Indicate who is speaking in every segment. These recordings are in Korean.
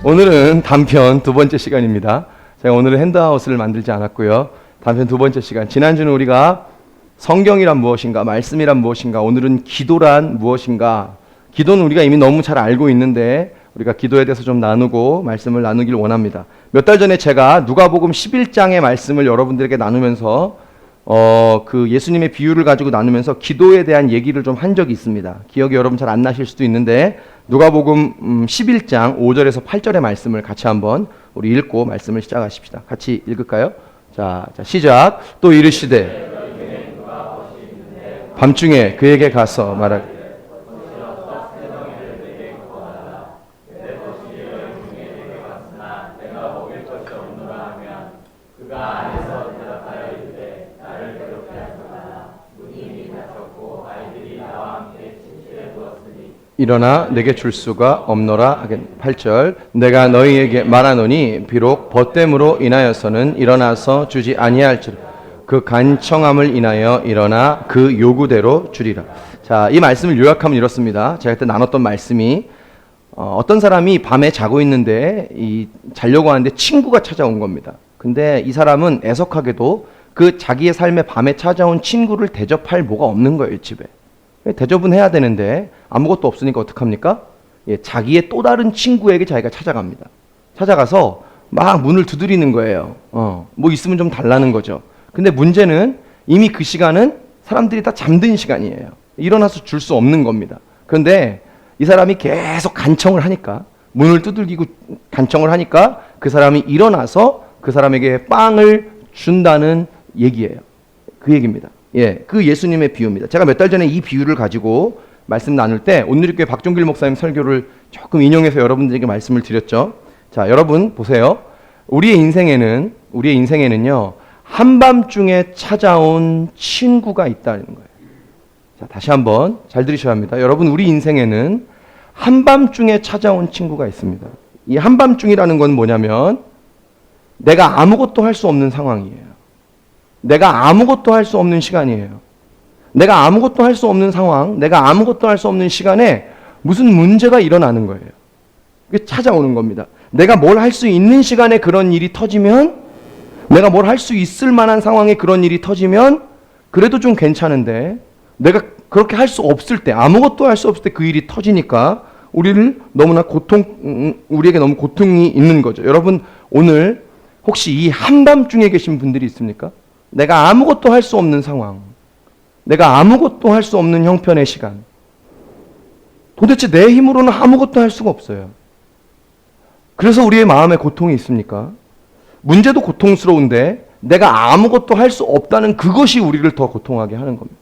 Speaker 1: 오늘은 단편 두 번째 시간입니다. 제가 오늘은 핸드아웃을 만들지 않았고요. 단편 두 번째 시간. 지난주는 우리가 성경이란 무엇인가, 말씀이란 무엇인가, 오늘은 기도란 무엇인가. 기도는 우리가 이미 너무 잘 알고 있는데 우리가 기도에 대해서 좀 나누고 말씀을 나누길 원합니다. 몇 달 전에 제가 누가복음 11장의 말씀을 여러분들에게 나누면서 그 예수님의 비유를 가지고 나누면서 기도에 대한 얘기를 좀 한 적이 있습니다. 기억이 여러분 잘 안 나실 수도 있는데 누가복음 11장 5절에서 8절의 말씀을 같이 한번 우리 읽고 말씀을 시작하십시다. 같이 읽을까요? 자 시작. 또 이르시되 밤중에 그에게 가서 말하기 일어나 내게 줄 수가 없노라. 8절. 내가 너희에게 말하노니 비록 벗됨으로 인하여서는 일어나서 주지 아니할지라 그 간청함을 인하여 일어나 그 요구대로 주리라. 자, 이 말씀을 요약하면 이렇습니다. 제가 그때 나눴던 말씀이 어떤 사람이 밤에 자고 있는데 자려고 하는데 친구가 찾아온 겁니다. 근데 이 사람은 애석하게도 그 자기의 삶에 밤에 찾아온 친구를 대접할 뭐가 없는 거예요, 집에. 대접은 해야 되는데 아무것도 없으니까 어떡합니까? 자기의 또 다른 친구에게 자기가 찾아갑니다. 찾아가서 막 문을 두드리는 거예요. 뭐 있으면 좀 달라는 거죠. 근데 문제는 이미 그 시간은 사람들이 다 잠든 시간이에요. 일어나서 줄 수 없는 겁니다. 그런데 이 사람이 계속 간청을 하니까, 문을 두들기고 간청을 하니까 그 사람이 일어나서 그 사람에게 빵을 준다는 얘기예요. 그 얘기입니다. 그 예수님의 비유입니다. 제가 몇 달 전에 이 비유를 가지고 말씀 나눌 때 온누리교회 박종길 목사님 설교를 조금 인용해서 여러분들에게 말씀을 드렸죠. 자, 여러분 보세요. 우리의 인생에는요, 한밤중에 찾아온 친구가 있다는 거예요. 자, 다시 한번 잘 들으셔야 합니다. 여러분, 우리 인생에는 한밤중에 찾아온 친구가 있습니다. 이 한밤중이라는 건 뭐냐면 내가 아무것도 할 수 없는 상황이에요. 내가 아무것도 할 수 없는 시간이에요. 내가 아무것도 할 수 없는 상황, 내가 아무것도 할 수 없는 시간에 무슨 문제가 일어나는 거예요. 그게 찾아오는 겁니다. 내가 뭘 할 수 있는 시간에 그런 일이 터지면, 내가 뭘 할 수 있을 만한 상황에 그런 일이 터지면 그래도 좀 괜찮은데, 내가 그렇게 할 수 없을 때, 아무것도 할 수 없을 때 그 일이 터지니까 우리에게 너무 고통이 있는 거죠. 여러분, 오늘 혹시 이 한밤중에 계신 분들이 있습니까? 내가 아무것도 할 수 없는 상황, 내가 아무것도 할 수 없는 형편의 시간, 도대체 내 힘으로는 아무것도 할 수가 없어요. 그래서 우리의 마음에 고통이 있습니까? 문제도 고통스러운데 내가 아무것도 할 수 없다는 그것이 우리를 더 고통하게 하는 겁니다.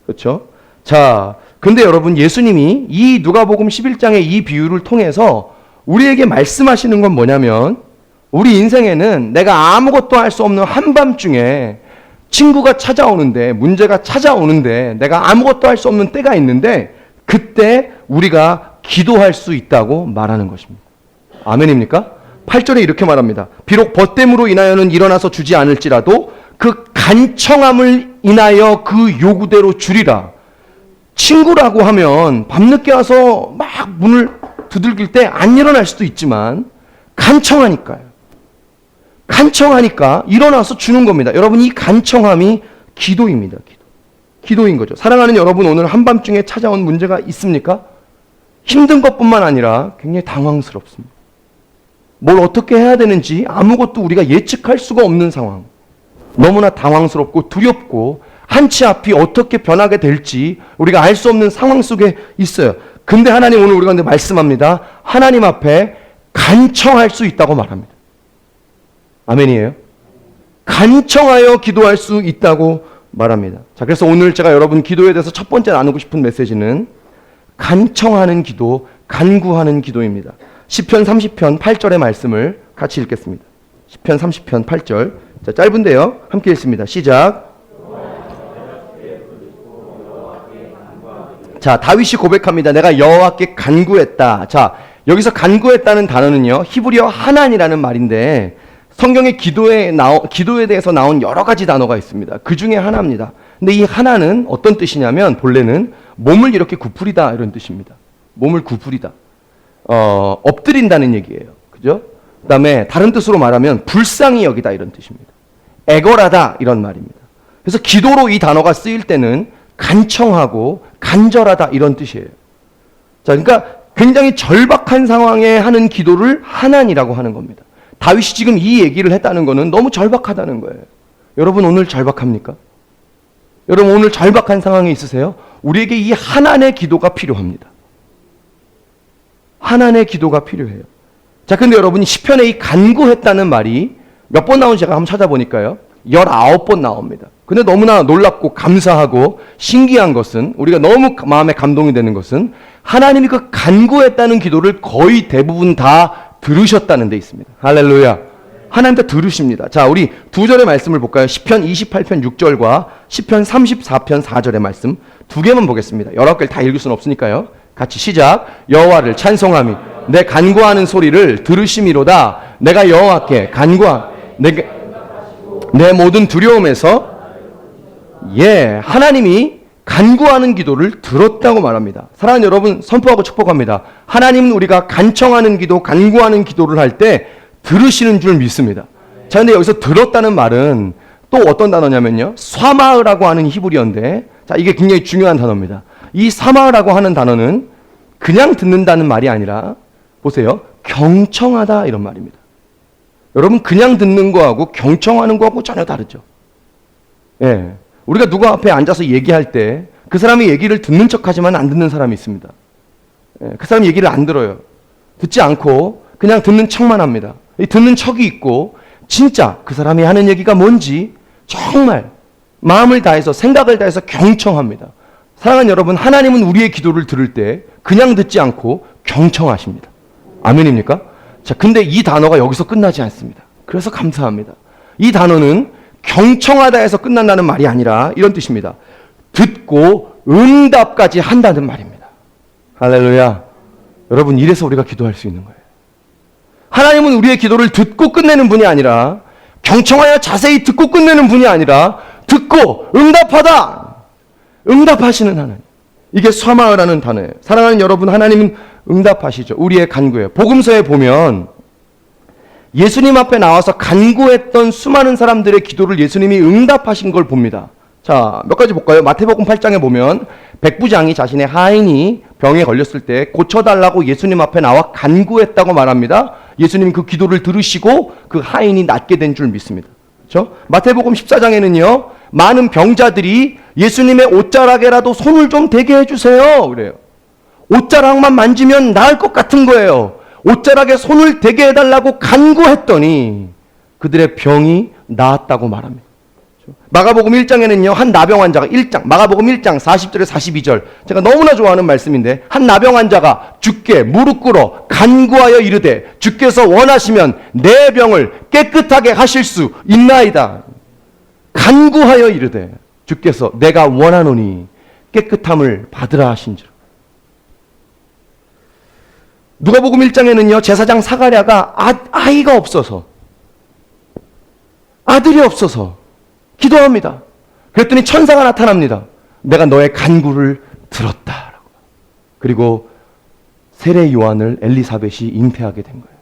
Speaker 1: 그렇죠? 자, 근데 여러분, 예수님이 이 누가복음 11장의 이 비유를 통해서 우리에게 말씀하시는 건 뭐냐면, 우리 인생에는 내가 아무것도 할 수 없는 한밤중에 친구가 찾아오는데, 문제가 찾아오는데, 내가 아무것도 할 수 없는 때가 있는데, 그때 우리가 기도할 수 있다고 말하는 것입니다. 아멘입니까? 8절에 이렇게 말합니다. 비록 벗됨으로 인하여는 일어나서 주지 않을지라도 그 간청함을 인하여 그 요구대로 주리라. 친구라고 하면 밤늦게 와서 막 문을 두들길 때 안 일어날 수도 있지만 간청하니까요. 간청하니까 일어나서 주는 겁니다. 여러분, 이 간청함이 기도입니다. 기도인 거죠. 사랑하는 여러분, 오늘 한밤중에 찾아온 문제가 있습니까? 힘든 것뿐만 아니라 굉장히 당황스럽습니다. 뭘 어떻게 해야 되는지 아무것도 우리가 예측할 수가 없는 상황. 너무나 당황스럽고 두렵고 한치 앞이 어떻게 변하게 될지 우리가 알 수 없는 상황 속에 있어요. 근데 하나님 오늘 우리가 말씀합니다. 하나님 앞에 간청할 수 있다고 말합니다. 아멘이에요. 간청하여 기도할 수 있다고 말합니다. 자, 그래서 오늘 제가 여러분 기도에 대해서 첫 번째 나누고 싶은 메시지는 간청하는 기도, 간구하는 기도입니다. 시편 30편 8절의 말씀을 같이 읽겠습니다. 시편 30편 8절. 자, 짧은데요. 함께 읽습니다. 시작. 자, 다윗이 고백합니다. 내가 여호와께 간구했다. 자, 여기서 간구했다는 단어는요, 히브리어 하난이라는 말인데 성경의 기도에 대해서 나온 여러 가지 단어가 있습니다. 그 중에 하나입니다. 근데 이 하나는 어떤 뜻이냐면 본래는 몸을 이렇게 구부리다 이런 뜻입니다. 몸을 구부리다. 엎드린다는 얘기예요. 그죠? 그 다음에 다른 뜻으로 말하면 불쌍히 여기다 이런 뜻입니다. 애걸하다 이런 말입니다. 그래서 기도로 이 단어가 쓰일 때는 간청하고 간절하다 이런 뜻이에요. 자, 그러니까 굉장히 절박한 상황에 하는 기도를 하나니라고 하는 겁니다. 다윗이 지금 이 얘기를 했다는 것은 너무 절박하다는 거예요. 여러분 오늘 절박합니까? 여러분 오늘 절박한 상황에 있으세요? 우리에게 이 하나님의 기도가 필요합니다. 하나님의 기도가 필요해요. 자, 근데 여러분이 시편에 이 간구했다는 말이 몇 번 나오는지 제가 한번 찾아보니까요. 19번 나옵니다. 근데 너무나 놀랍고 감사하고 신기한 것은, 우리가 너무 마음에 감동이 되는 것은 하나님이 그 간구했다는 기도를 거의 대부분 다 들으셨다는 데 있습니다. 할렐루야. 하나님 다 들으십니다. 자, 우리 두 절의 말씀을 볼까요? 시편 28편 6절과 시편 34편 4절의 말씀 두 개만 보겠습니다. 19개를 다 읽을 수는 없으니까요. 같이 시작. 여호와를 찬송하며 내 간구하는 소리를 들으심이로다. 내가 여호와께 내 모든 두려움에서 하나님이 간구하는 기도를 들었다고 말합니다. 사랑하는 여러분, 선포하고 축복합니다. 하나님은 우리가 간청하는 기도, 간구하는 기도를 할 때 들으시는 줄 믿습니다. 자, 근데 여기서 들었다는 말은 또 어떤 단어냐면요, 사마으라고 하는 히브리어인데, 자, 이게 굉장히 중요한 단어입니다. 이 사마으라고 하는 단어는 그냥 듣는다는 말이 아니라, 보세요, 경청하다 이런 말입니다. 여러분, 그냥 듣는 거하고 경청하는 거하고 전혀 다르죠. 예, 우리가 누구 앞에 앉아서 얘기할 때 그 사람이 얘기를 듣는 척하지만 안 듣는 사람이 있습니다. 예, 그 사람이 얘기를 안 들어요. 듣지 않고 그냥 듣는 척만 합니다. 이 듣는 척이 있고 진짜 그 사람이 하는 얘기가 뭔지 정말 마음을 다해서 생각을 다해서 경청합니다. 사랑하는 여러분, 하나님은 우리의 기도를 들을 때 그냥 듣지 않고 경청하십니다. 아멘입니까? 자, 근데 이 단어가 여기서 끝나지 않습니다. 그래서 감사합니다. 이 단어는 경청하다 해서 끝난다는 말이 아니라 이런 뜻입니다. 듣고 응답까지 한다는 말입니다. 할렐루야. 여러분, 이래서 우리가 기도할 수 있는 거예요. 하나님은 우리의 기도를 듣고 끝내는 분이 아니라, 경청하여 자세히 듣고 끝내는 분이 아니라 듣고 응답하다, 응답하시는 하나님. 이게 사마으라는 단어예요. 사랑하는 여러분, 하나님은 응답하시죠. 우리의 간구예요. 복음서에 보면 예수님 앞에 나와서 간구했던 수많은 사람들의 기도를 예수님이 응답하신 걸 봅니다. 자, 몇 가지 볼까요? 마태복음 8장에 보면 백부장이 자신의 하인이 병에 걸렸을 때 고쳐달라고 예수님 앞에 나와 간구했다고 말합니다. 예수님이 그 기도를 들으시고 그 하인이 낫게 된 줄 믿습니다. 그렇죠? 마태복음 14장에는요, 많은 병자들이 예수님의 옷자락에라도 손을 좀 대게 해주세요, 그래요. 옷자락만 만지면 나을 것 같은 거예요. 옷자락에 손을 대게 해달라고 간구했더니 그들의 병이 나았다고 말합니다. 마가복음 1장에는요, 한 나병 환자가, 마가복음 1장 40절에 42절, 제가 너무나 좋아하는 말씀인데, 한 나병 환자가 주께 무릎 꿇어 간구하여 이르되 주께서 원하시면 내 병을 깨끗하게 하실 수 있나이다. 간구하여 이르되 주께서 내가 원하노니 깨끗함을 받으라 하신지라. 누가복음 1장에는요, 제사장 사가랴가 아이가 없어서, 아들이 없어서 기도합니다. 그랬더니 천사가 나타납니다. 내가 너의 간구를 들었다. 그리고 세례 요한을 엘리사벳이 잉태하게 된 거예요.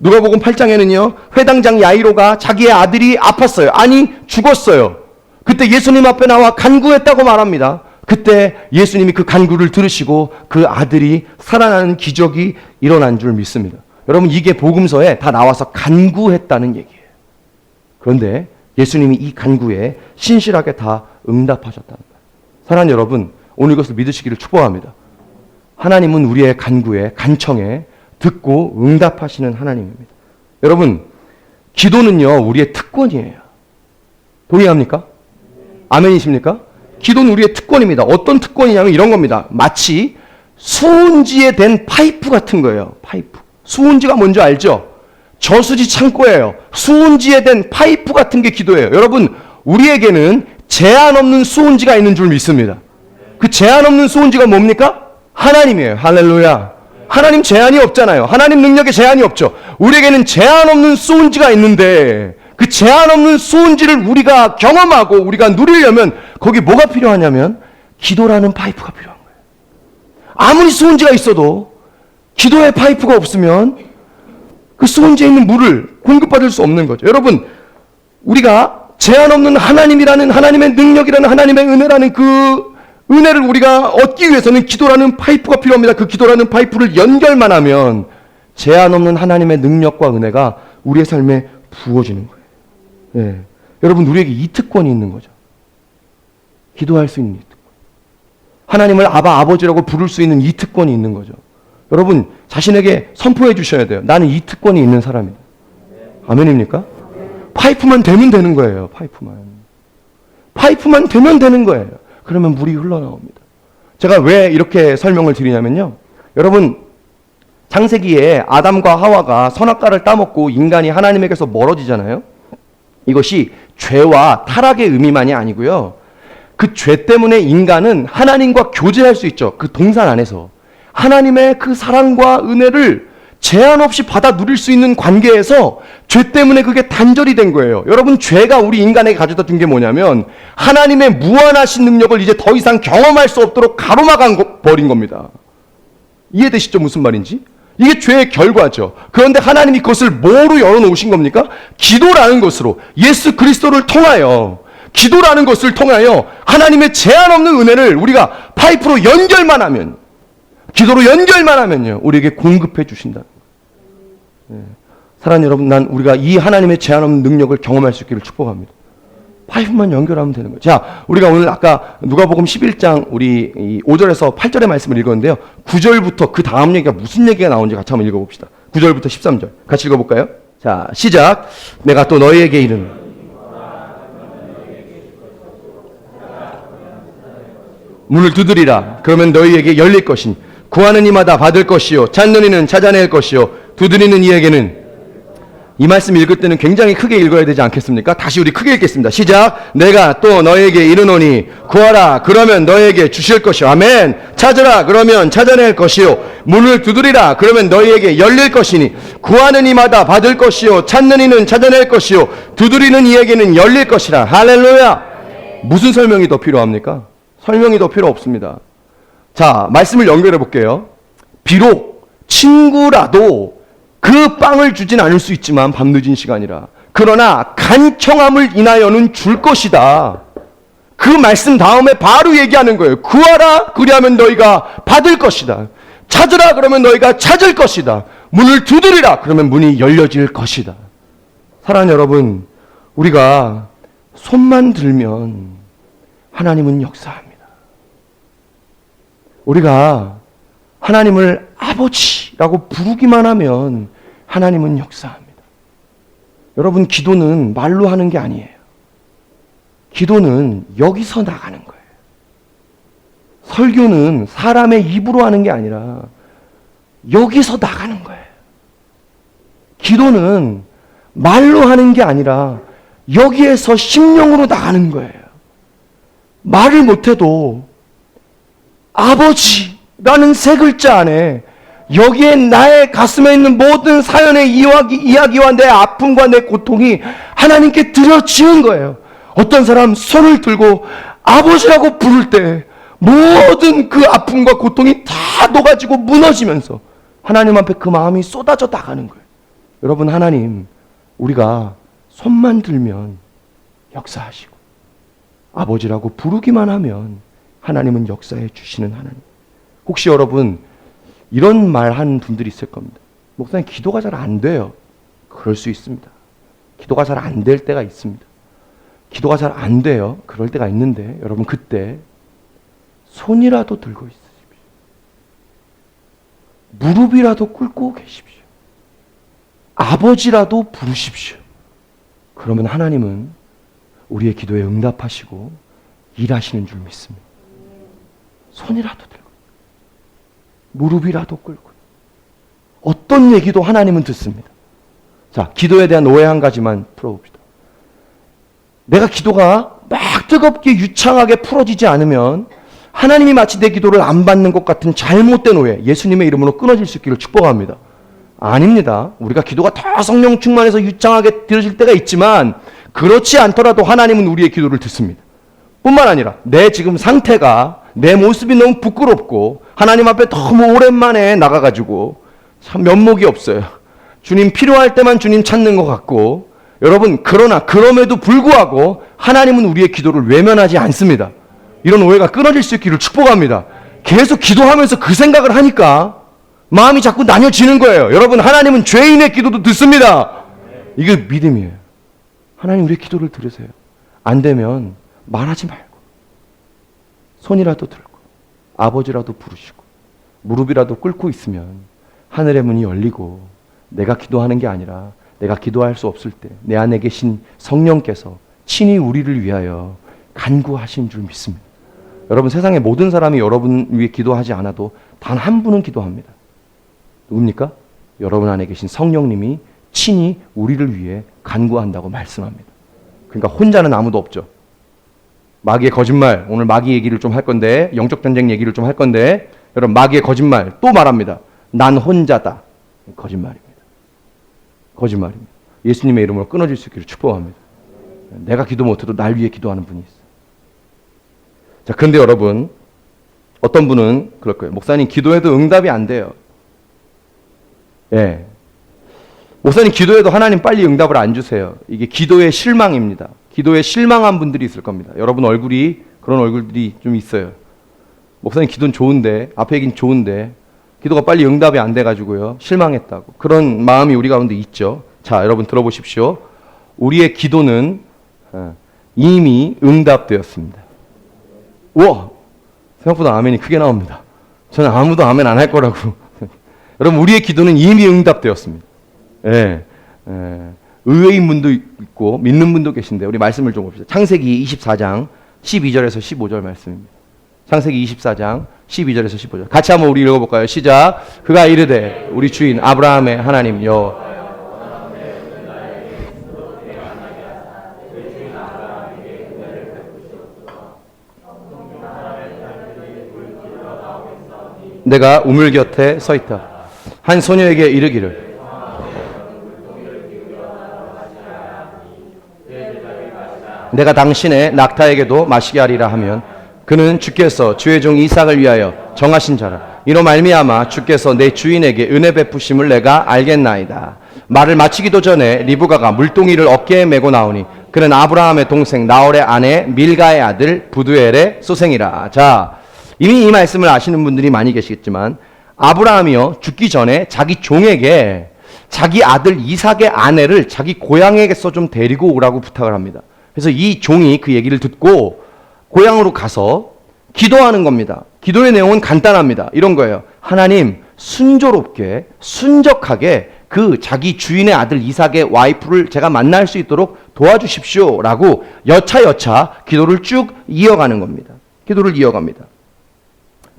Speaker 1: 누가복음 8장에는요, 회당장 야이로가 자기의 아들이 아팠어요. 아니, 죽었어요. 그때 예수님 앞에 나와 간구했다고 말합니다. 그때 예수님이 그 간구를 들으시고 그 아들이 살아나는 기적이 일어난 줄 믿습니다. 여러분, 이게 복음서에 다 나와서 간구했다는 얘기예요. 그런데 예수님이 이 간구에 신실하게 다 응답하셨다는 거예요. 사랑하는 여러분, 오늘 이것을 믿으시기를 축복합니다. 하나님은 우리의 간구에, 간청에 듣고 응답하시는 하나님입니다. 여러분, 기도는요, 우리의 특권이에요. 동의합니까? 아멘이십니까? 기도는 우리의 특권입니다. 어떤 특권이냐면 이런 겁니다. 마치 수은지에 된 파이프 같은 거예요. 파이프. 수은지가 뭔지 알죠? 저수지 창고예요. 수은지에 된 파이프 같은 게 기도예요. 여러분, 우리에게는 제한 없는 수은지가 있는 줄 믿습니다. 그 제한 없는 수은지가 뭡니까? 하나님이에요. 할렐루야. 하나님 제한이 없잖아요. 하나님 능력에 제한이 없죠. 우리에게는 제한 없는 수은지가 있는데, 그 제한 없는 수은지를 우리가 경험하고 우리가 누리려면 거기 뭐가 필요하냐면 기도라는 파이프가 필요한 거예요. 아무리 수은지가 있어도 기도의 파이프가 없으면 그 수온지에 있는 물을 공급받을 수 없는 거죠. 여러분, 우리가 제한 없는 하나님이라는 하나님의 능력이라는 하나님의 은혜라는 그 은혜를 우리가 얻기 위해서는 기도라는 파이프가 필요합니다. 그 기도라는 파이프를 연결만 하면 제한 없는 하나님의 능력과 은혜가 우리의 삶에 부어지는 거예요. 예. 여러분, 우리에게 이 특권이 있는 거죠. 기도할 수 있는 이 특권. 하나님을 아버지라고 부를 수 있는 이 특권이 있는 거죠. 여러분, 자신에게 선포해 주셔야 돼요. 나는 이 특권이 있는 사람이다. 아멘입니까? 파이프만 되면 되는 거예요. 파이프만 되면 되는 거예요. 그러면 물이 흘러나옵니다. 제가 왜 이렇게 설명을 드리냐면요. 여러분, 창세기에 아담과 하와가 선악과를 따먹고 인간이 하나님에게서 멀어지잖아요. 이것이 죄와 타락의 의미만이 아니고요. 그 죄 때문에 인간은 하나님과 교제할 수 있죠. 그 동산 안에서. 하나님의 그 사랑과 은혜를 제한 없이 받아 누릴 수 있는 관계에서 죄 때문에 그게 단절이 된 거예요. 여러분, 죄가 우리 인간에게 가져다 준 게 뭐냐면 하나님의 무한하신 능력을 이제 더 이상 경험할 수 없도록 가로막아 버린 겁니다. 이해되시죠? 무슨 말인지? 이게 죄의 결과죠. 그런데 하나님이 그것을 뭐로 열어놓으신 겁니까? 기도라는 것으로, 예수 그리스도를 통하여, 기도라는 것을 통하여 하나님의 제한 없는 은혜를 우리가 파이프로 연결만 하면, 기도로 연결만 하면요, 우리에게 공급해 주신다. 사랑하는 여러분, 우리가 이 하나님의 제한 없는 능력을 경험할 수 있기를 축복합니다. 파이프만 연결하면 되는 거예요. 자, 우리가 오늘 아까 누가복음 11장 우리 5절에서 8절의 말씀을 읽었는데요. 9절부터 그 다음 얘기가 무슨 얘기가 나오는지 같이 한번 읽어봅시다. 9절부터 13절 같이 읽어볼까요? 자, 시작. 내가 또 너희에게 이르노니 문을 두드리라. 그러면 너희에게 열릴 것이니 구하는 이마다 받을 것이요 찾는 이는 찾아낼 것이요 두드리는 이에게는. 이 말씀 읽을 때는 굉장히 크게 읽어야 되지 않겠습니까? 다시 우리 크게 읽겠습니다. 시작. 내가 또 너에게 이르노니 구하라. 그러면 너에게 주실 것이요. 아멘. 찾으라. 그러면 찾아낼 것이요. 문을 두드리라. 그러면 너희에게 열릴 것이니 구하는 이마다 받을 것이요 찾는 이는 찾아낼 것이요 두드리는 이에게는 열릴 것이라. 할렐루야. 무슨 설명이 더 필요합니까? 설명이 더 필요 없습니다. 자, 말씀을 연결해 볼게요. 비록 친구라도 그 빵을 주진 않을 수 있지만 밤늦은 시간이라. 그러나 간청함을 인하여는 줄 것이다. 그 말씀 다음에 바로 얘기하는 거예요. 구하라. 그리하면 너희가 받을 것이다. 찾으라. 그러면 너희가 찾을 것이다. 문을 두드리라. 그러면 문이 열려질 것이다. 사랑하는 여러분, 우리가 손만 들면 하나님은 역사합니다. 우리가 하나님을 아버지라고 부르기만 하면 하나님은 역사합니다. 여러분, 기도는 말로 하는 게 아니에요. 기도는 여기서 나가는 거예요. 설교는 사람의 입으로 하는 게 아니라 여기서 나가는 거예요. 기도는 말로 하는 게 아니라 여기에서 심령으로 나가는 거예요. 말을 못해도 아버지라는 세 글자 안에 여기에 나의 가슴에 있는 모든 사연의 이야기와 내 아픔과 내 고통이 하나님께 드려지은 거예요. 어떤 사람 손을 들고 아버지라고 부를 때 모든 그 아픔과 고통이 다 녹아지고 무너지면서 하나님 앞에 그 마음이 쏟아져 나가는 거예요. 여러분, 하나님, 우리가 손만 들면 역사하시고 아버지라고 부르기만 하면 하나님은 역사해 주시는 하나님. 혹시 여러분 이런 말 하는 분들이 있을 겁니다. 목사님, 기도가 잘 안 돼요. 그럴 수 있습니다. 기도가 잘 안 될 때가 있습니다. 기도가 잘 안 돼요. 그럴 때가 있는데 여러분, 그때 손이라도 들고 있으십시오. 무릎이라도 꿇고 계십시오. 아버지라도 부르십시오. 그러면 하나님은 우리의 기도에 응답하시고 일하시는 줄 믿습니다. 손이라도 들고, 무릎이라도 꿇고, 어떤 얘기도 하나님은 듣습니다. 자, 기도에 대한 오해 한 가지만 풀어봅시다. 내가 기도가 막 뜨겁게 유창하게 풀어지지 않으면 하나님이 마치 내 기도를 안 받는 것 같은 잘못된 오해, 예수님의 이름으로 끊어질 수 있기를 축복합니다. 아닙니다. 우리가 기도가 더 성령 충만해서 유창하게 들어질 때가 있지만 그렇지 않더라도 하나님은 우리의 기도를 듣습니다. 뿐만 아니라 내 지금 상태가, 내 모습이 너무 부끄럽고 하나님 앞에 너무 오랜만에 나가가지고 참 면목이 없어요. 주님 필요할 때만 주님 찾는 것 같고, 여러분, 그러나 그럼에도 불구하고 하나님은 우리의 기도를 외면하지 않습니다. 이런 오해가 끊어질 수 있기를 축복합니다. 계속 기도하면서 그 생각을 하니까 마음이 자꾸 나뉘어지는 거예요. 여러분, 하나님은 죄인의 기도도 듣습니다. 이게 믿음이에요. 하나님 우리의 기도를 들으세요. 안 되면 말하지 말고 손이라도 들고 아버지라도 부르시고 무릎이라도 꿇고 있으면 하늘의 문이 열리고, 내가 기도하는 게 아니라 내가 기도할 수 없을 때 내 안에 계신 성령께서 친히 우리를 위하여 간구하신 줄 믿습니다. 여러분, 세상의 모든 사람이 여러분 위해 기도하지 않아도 단 한 분은 기도합니다. 누굽니까? 여러분 안에 계신 성령님이 친히 우리를 위해 간구한다고 말씀합니다. 그러니까 혼자는 아무도 없죠. 마귀의 거짓말, 오늘 마귀 얘기를 좀 할 건데, 영적 전쟁 얘기를 좀 할 건데, 여러분, 마귀의 거짓말 또 말합니다. 난 혼자다. 거짓말입니다. 거짓말입니다. 예수님의 이름으로 끊어질 수 있기를 축복합니다. 내가 기도 못해도 날 위해 기도하는 분이 있어요. 자, 그런데 여러분, 어떤 분은 그럴 거예요. 목사님, 기도해도 응답이 안 돼요. 예. 목사님, 기도해도 하나님 빨리 응답을 안 주세요. 이게 기도의 실망입니다. 기도에 실망한 분들이 있을 겁니다. 여러분 얼굴이, 그런 얼굴들이 좀 있어요. 목사님, 기도는 좋은데, 앞에 얘기는 좋은데 기도가 빨리 응답이 안 돼가지고요, 실망했다고. 그런 마음이 우리 가운데 있죠. 자, 여러분 들어보십시오. 우리의 기도는 이미 응답되었습니다. 우와! 생각보다 아멘이 크게 나옵니다. 저는 아무도 아멘 안 할 거라고. 여러분, 우리의 기도는 이미 응답되었습니다. 예, 의외인 분도 있고 믿는 분도 계신데, 우리 말씀을 좀 봅시다. 창세기 24장 12절에서 15절 말씀입니다. 창세기 24장 12절에서 15절. 같이 한번 우리 읽어볼까요? 시작. 그가 이르되 우리 주인 아브라함의 하나님 여호와 내가 우물 곁에 서 있다. 한 소녀에게 이르기를 내가 당신의 낙타에게도 마시게 하리라 하면, 그는 주께서 주의 종 이삭을 위하여 정하신 자라. 이로 말미암아 주께서 내 주인에게 은혜 베푸심을 내가 알겠나이다. 말을 마치기도 전에 리브가가 물동이를 어깨에 메고 나오니 그는 아브라함의 동생 나홀의 아내 밀가의 아들 부두엘의 소생이라. 자, 이미 이 말씀을 아시는 분들이 많이 계시겠지만, 아브라함이요, 죽기 전에 자기 종에게 자기 아들 이삭의 아내를 자기 고향에게서 좀 데리고 오라고 부탁을 합니다. 그래서 이 종이 그 얘기를 듣고 고향으로 가서 기도하는 겁니다. 기도의 내용은 간단합니다. 이런 거예요. 하나님, 순조롭게 순적하게 그 자기 주인의 아들 이삭의 와이프를 제가 만날 수 있도록 도와주십시오 라고 여차여차 기도를 쭉 이어가는 겁니다. 기도를 이어갑니다.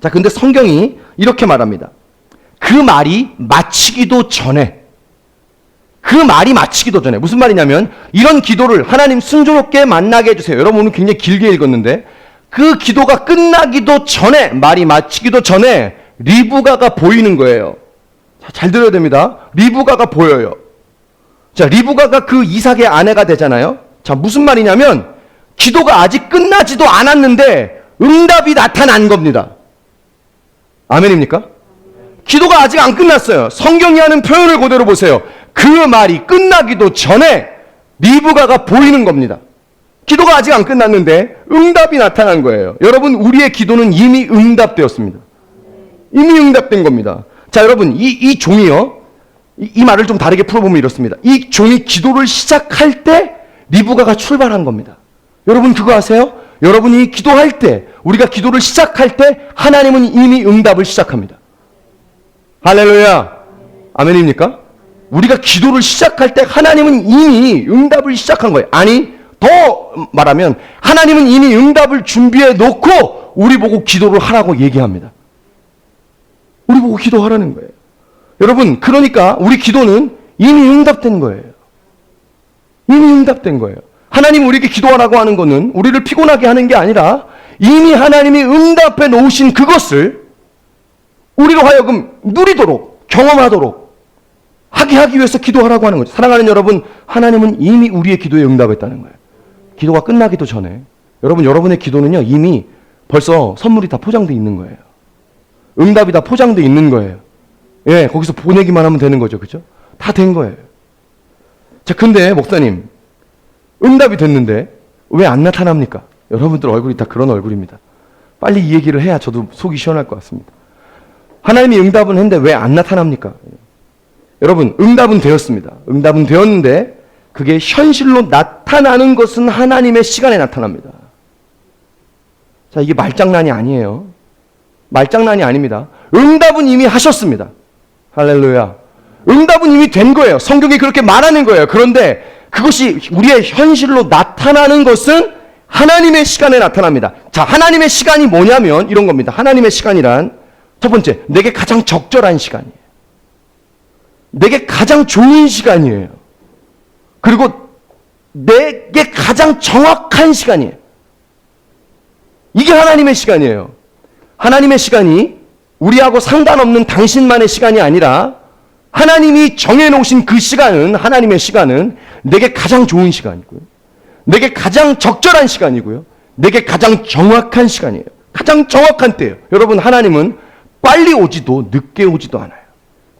Speaker 1: 자, 근데 성경이 이렇게 말합니다. 그 말이 마치기도 전에, 무슨 말이냐면, 이런 기도를 하나님 순조롭게 만나게 해주세요. 여러분 오늘 굉장히 길게 읽었는데, 그 기도가 끝나기도 전에, 말이 마치기도 전에 리브가가 보이는 거예요. 자, 잘 들어야 됩니다. 리브가가 보여요. 자, 리브가가 그 이삭의 아내가 되잖아요. 자, 무슨 말이냐면, 기도가 아직 끝나지도 않았는데 응답이 나타난 겁니다. 아멘입니까? 기도가 아직 안 끝났어요. 성경이 하는 표현을 그대로 보세요. 그 말이 끝나기도 전에 리브가가 보이는 겁니다. 기도가 아직 안 끝났는데 응답이 나타난 거예요. 여러분, 우리의 기도는 이미 응답되었습니다. 이미 응답된 겁니다. 자, 여러분, 이 종이요, 이 말을 좀 다르게 풀어보면 이렇습니다. 이 종이 기도를 시작할 때 리브가가 출발한 겁니다. 여러분 그거 아세요? 여러분이 기도할 때, 우리가 기도를 시작할 때 하나님은 이미 응답을 시작합니다. 할렐루야. 아멘입니까? 우리가 기도를 시작할 때 하나님은 이미 응답을 시작한 거예요. 아니, 더 말하면 하나님은 이미 응답을 준비해 놓고 우리 보고 기도를 하라고 얘기합니다. 우리 보고 기도하라는 거예요. 여러분, 그러니까 우리 기도는 이미 응답된 거예요. 이미 응답된 거예요. 하나님 우리에게 기도하라고 하는 것은 우리를 피곤하게 하는 게 아니라 이미 하나님이 응답해 놓으신 그것을 우리로 하여금 누리도록, 경험하도록 하기 위해서 기도하라고 하는 거죠. 사랑하는 여러분, 하나님은 이미 우리의 기도에 응답했다는 거예요. 기도가 끝나기도 전에. 여러분, 여러분의 기도는요, 이미 벌써 선물이 다 포장되어 있는 거예요. 응답이 다 포장되어 있는 거예요. 예, 거기서 보내기만 하면 되는 거죠. 그죠? 다 된 거예요. 자, 근데 목사님, 응답이 됐는데 왜 안 나타납니까? 여러분들 얼굴이 다 그런 얼굴입니다. 빨리 이 얘기를 해야 저도 속이 시원할 것 같습니다. 하나님이 응답은 했는데 왜 안 나타납니까? 여러분, 응답은 되었습니다. 응답은 되었는데 그게 현실로 나타나는 것은 하나님의 시간에 나타납니다. 자, 이게 말장난이 아니에요. 말장난이 아닙니다. 응답은 이미 하셨습니다. 할렐루야. 응답은 이미 된 거예요. 성경이 그렇게 말하는 거예요. 그런데 그것이 우리의 현실로 나타나는 것은 하나님의 시간에 나타납니다. 자, 하나님의 시간이 뭐냐면 이런 겁니다. 하나님의 시간이란 첫 번째, 내게 가장 적절한 시간이에요. 내게 가장 좋은 시간이에요. 그리고 내게 가장 정확한 시간이에요. 이게 하나님의 시간이에요. 하나님의 시간이 우리하고 상관없는 당신만의 시간이 아니라 하나님이 정해놓으신 그 시간은, 하나님의 시간은 내게 가장 좋은 시간이고요. 내게 가장 적절한 시간이고요. 내게 가장 정확한 시간이에요. 가장 정확한 때예요. 여러분, 하나님은 빨리 오지도 늦게 오지도 않아요.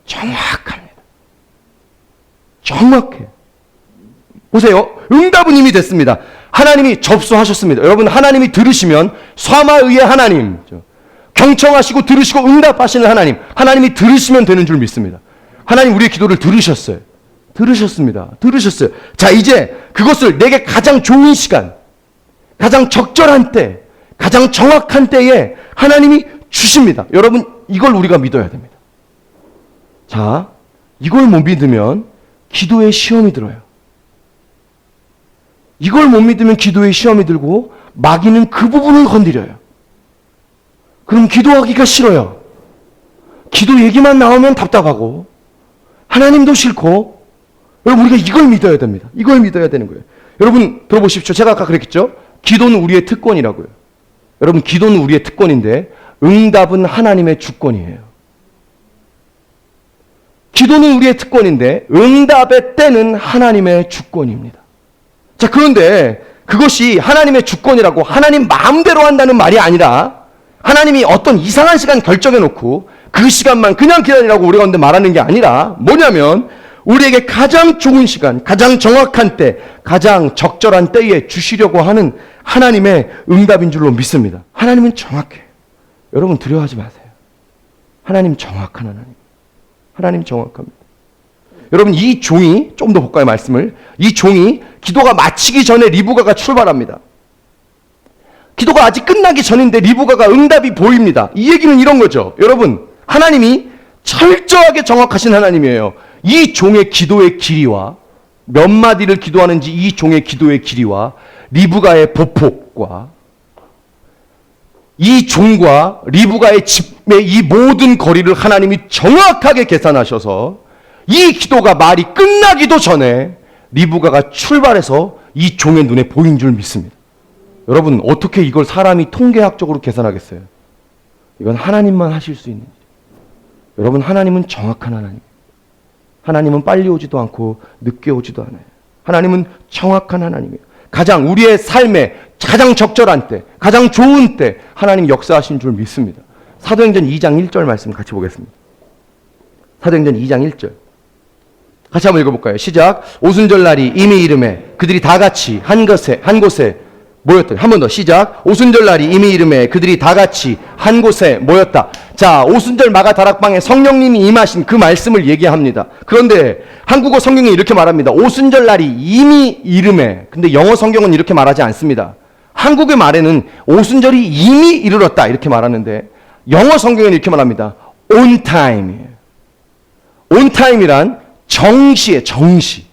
Speaker 1: 정확합니다. 정확해. 보세요. 응답은 이미 됐습니다. 하나님이 접수하셨습니다. 여러분, 하나님이 들으시면 사마의의 하나님, 경청하시고 들으시고 응답하시는 하나님, 하나님이 들으시면 되는 줄 믿습니다. 하나님 우리의 기도를 들으셨어요. 들으셨습니다. 들으셨어요. 자, 이제 그것을 내게 가장 좋은 시간, 가장 적절한 때, 가장 정확한 때에 하나님이 주십니다. 여러분, 이걸 우리가 믿어야 됩니다. 자, 이걸 못 믿으면 기도에 시험이 들어요. 이걸 못 믿으면 기도에 시험이 들고 마귀는 그 부분을 건드려요. 그럼 기도하기가 싫어요. 기도 얘기만 나오면 답답하고 하나님도 싫고, 여러분, 우리가 이걸 믿어야 됩니다. 이걸 믿어야 되는 거예요. 여러분, 들어보십시오. 제가 아까 그랬겠죠? 기도는 우리의 특권이라고요. 여러분, 기도는 우리의 특권인데 응답은 하나님의 주권이에요. 기도는 우리의 특권인데 응답의 때는 하나님의 주권입니다. 자, 그런데 그것이 하나님의 주권이라고 하나님 마음대로 한다는 말이 아니라 하나님이 어떤 이상한 시간 결정해 놓고 그 시간만 그냥 기다리라고 우리 가운데 말하는 게 아니라 뭐냐면 우리에게 가장 좋은 시간, 가장 정확한 때, 가장 적절한 때에 주시려고 하는 하나님의 응답인 줄로 믿습니다. 하나님은 정확해요. 여러분, 두려워하지 마세요. 하나님 정확한 하나님. 하나님 정확합니다. 여러분, 이 종이, 좀 더 볼까요, 말씀을? 이 종이 기도가 마치기 전에 리브가가 출발합니다. 기도가 아직 끝나기 전인데 리브가가 응답이 보입니다. 이 얘기는 이런 거죠. 여러분, 하나님이 철저하게 정확하신 하나님이에요. 이 종의 기도의 길이와 몇 마디를 기도하는지 이 종의 기도의 길이와 리브가의 보폭과 이 종과 리브가의 집의 이 모든 거리를 하나님이 정확하게 계산하셔서 이 기도가 말이 끝나기도 전에 리브가가 출발해서 이 종의 눈에 보인 줄 믿습니다. 여러분, 어떻게 이걸 사람이 통계학적으로 계산하겠어요? 이건 하나님만 하실 수 있는 일이에요. 여러분, 하나님은 정확한 하나님. 하나님은 빨리 오지도 않고 늦게 오지도 않아요. 하나님은 정확한 하나님이에요. 가장 우리의 삶에 가장 적절한 때, 가장 좋은 때 하나님 역사하신 줄 믿습니다. 사도행전 2장 1절 말씀 같이 보겠습니다. 사도행전 2장 1절. 같이 한번 읽어볼까요? 시작. 오순절 날이 이미 이름에 그들이 다 같이 한 곳에 모였다. 한 번 더 시작. 오순절 날이 이미 이름에 그들이 다 같이 한 곳에 모였다. 자, 오순절 마가 다락방에 성령님이 임하신 그 말씀을 얘기합니다. 그런데 한국어 성경이 이렇게 말합니다. 오순절 날이 이미 이름에. 근데 영어 성경은 이렇게 말하지 않습니다. 한국의 말에는 오순절이 이미 이르렀다 이렇게 말하는데 영어 성경은 이렇게 말합니다. On time이에요. On time이란 정시에 정시.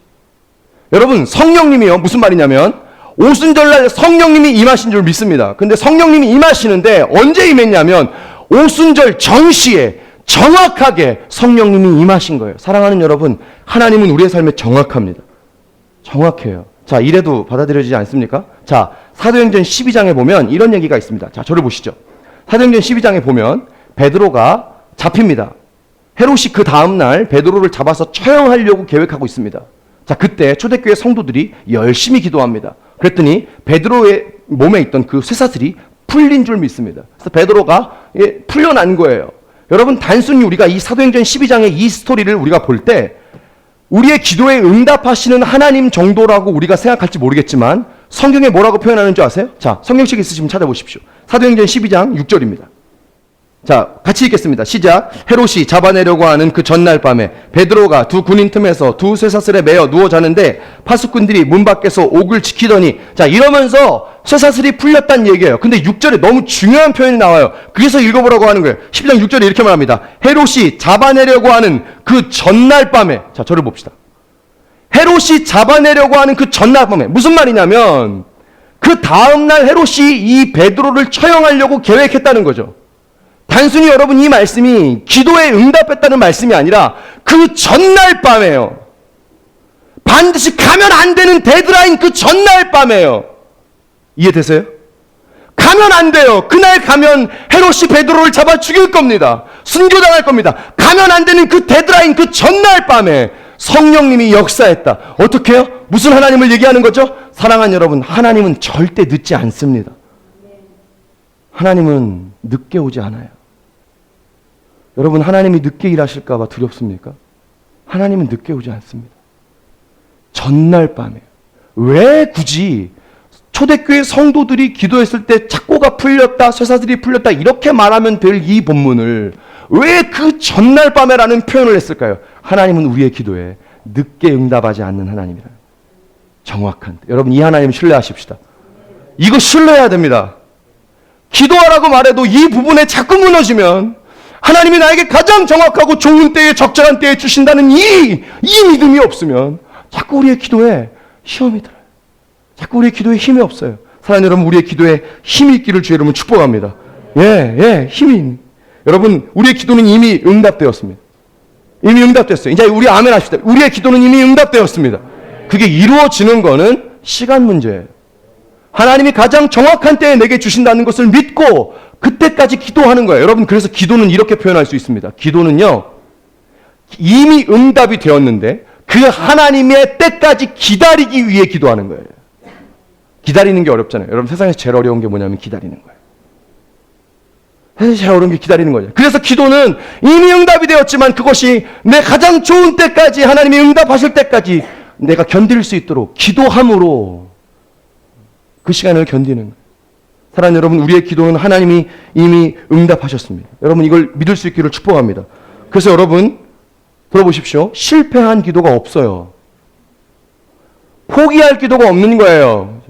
Speaker 1: 여러분, 성령님이요, 무슨 말이냐면 오순절날 성령님이 임하신 줄 믿습니다. 근데 성령님이 임하시는데 언제 임했냐면 오순절 정시에 정확하게 성령님이 임하신 거예요. 사랑하는 여러분, 하나님은 우리의 삶에 정확합니다. 정확해요. 자, 이래도 받아들여지지 않습니까? 자, 사도행전 12장에 보면 이런 얘기가 있습니다. 자, 저를 보시죠. 사도행전 12장에 보면 베드로가 잡힙니다. 헤롯이 그 다음날 베드로를 잡아서 처형하려고 계획하고 있습니다. 자, 그때 초대교회 성도들이 열심히 기도합니다. 그랬더니 베드로의 몸에 있던 그 쇠사슬이 풀린 줄 믿습니다. 그래서 베드로가 풀려난 거예요. 여러분, 단순히 우리가 이 사도행전 12장의 이 스토리를 우리가 볼 때 우리의 기도에 응답하시는 하나님 정도라고 우리가 생각할지 모르겠지만 성경에 뭐라고 표현하는 줄 아세요? 자, 성경책 있으시면 찾아보십시오. 사도행전 12장 6절입니다. 자, 같이 읽겠습니다. 시작. 헤롯이 잡아내려고 하는 그 전날 밤에 베드로가 두 군인 틈에서 두 쇠사슬에 매어 누워 자는데 파수꾼들이 문 밖에서 옥을 지키더니, 자, 이러면서 쇠사슬이 풀렸다는 얘기예요. 근데 6절에 너무 중요한 표현이 나와요. 그래서 읽어보라고 하는 거예요. 12장 6절에 이렇게 말합니다. 헤롯이 잡아내려고 하는 그 전날 밤에, 자, 저를 봅시다. 헤롯이 잡아내려고 하는 그 전날 밤에 무슨 말이냐면 그 다음날 헤롯이 이 베드로를 처형하려고 계획했다는 거죠. 단순히 여러분 이 말씀이 기도에 응답했다는 말씀이 아니라 그 전날 밤에요. 반드시 가면 안 되는 데드라인 그 전날 밤에요. 이해되세요? 가면 안 돼요. 그날 가면 헤롯이 베드로를 잡아 죽일 겁니다. 순교당할 겁니다. 가면 안 되는 그 데드라인 그 전날 밤에 성령님이 역사했다. 어떻게 해요? 무슨 하나님을 얘기하는 거죠? 사랑하는 여러분, 하나님은 절대 늦지 않습니다. 하나님은 늦게 오지 않아요. 여러분, 하나님이 늦게 일하실까 봐 두렵습니까? 하나님은 늦게 오지 않습니다. 전날 밤에. 왜 굳이 초대교회 성도들이 기도했을 때 착고가 풀렸다, 쇠사슬이 풀렸다 이렇게 말하면 될 이 본문을 왜 그 전날 밤에라는 표현을 했을까요? 하나님은 우리의 기도에 늦게 응답하지 않는 하나님이라. 정확한. 여러분, 이 하나님 신뢰하십시다. 이거 신뢰해야 됩니다. 기도하라고 말해도 이 부분에 자꾸 무너지면 하나님이 나에게 가장 정확하고 좋은 때에 적절한 때에 주신다는 이 믿음이 없으면 자꾸 우리의 기도에 시험이 들어요. 자꾸 우리의 기도에 힘이 없어요. 사랑하는 여러분, 우리의 기도에 힘이 있기를 주의 이름으로 축복합니다. 힘이. 여러분, 우리의 기도는 이미 응답되었습니다. 이미 응답됐어요. 이제 우리 아멘 합시다. 우리의 기도는 이미 응답되었습니다. 그게 이루어지는 거는 시간 문제예요. 하나님이 가장 정확한 때에 내게 주신다는 것을 믿고 그때까지 기도하는 거예요. 여러분, 그래서 기도는 이렇게 표현할 수 있습니다. 기도는요, 이미 응답이 되었는데 그 하나님의 때까지 기다리기 위해 기도하는 거예요. 기다리는 게 어렵잖아요. 여러분, 세상에서 제일 어려운 게 뭐냐면 기다리는 거예요. 제일 어려운 게 기다리는 거죠. 그래서 기도는 이미 응답이 되었지만 그것이 내 가장 좋은 때까지, 하나님이 응답하실 때까지 내가 견딜 수 있도록 기도함으로 그 시간을 견디는 거예요. 사랑하는 여러분, 우리의 기도는 하나님이 이미 응답하셨습니다. 여러분, 이걸 믿을 수 있기를 축복합니다. 그래서 여러분, 들어보십시오. 실패한 기도가 없어요. 포기할 기도가 없는 거예요.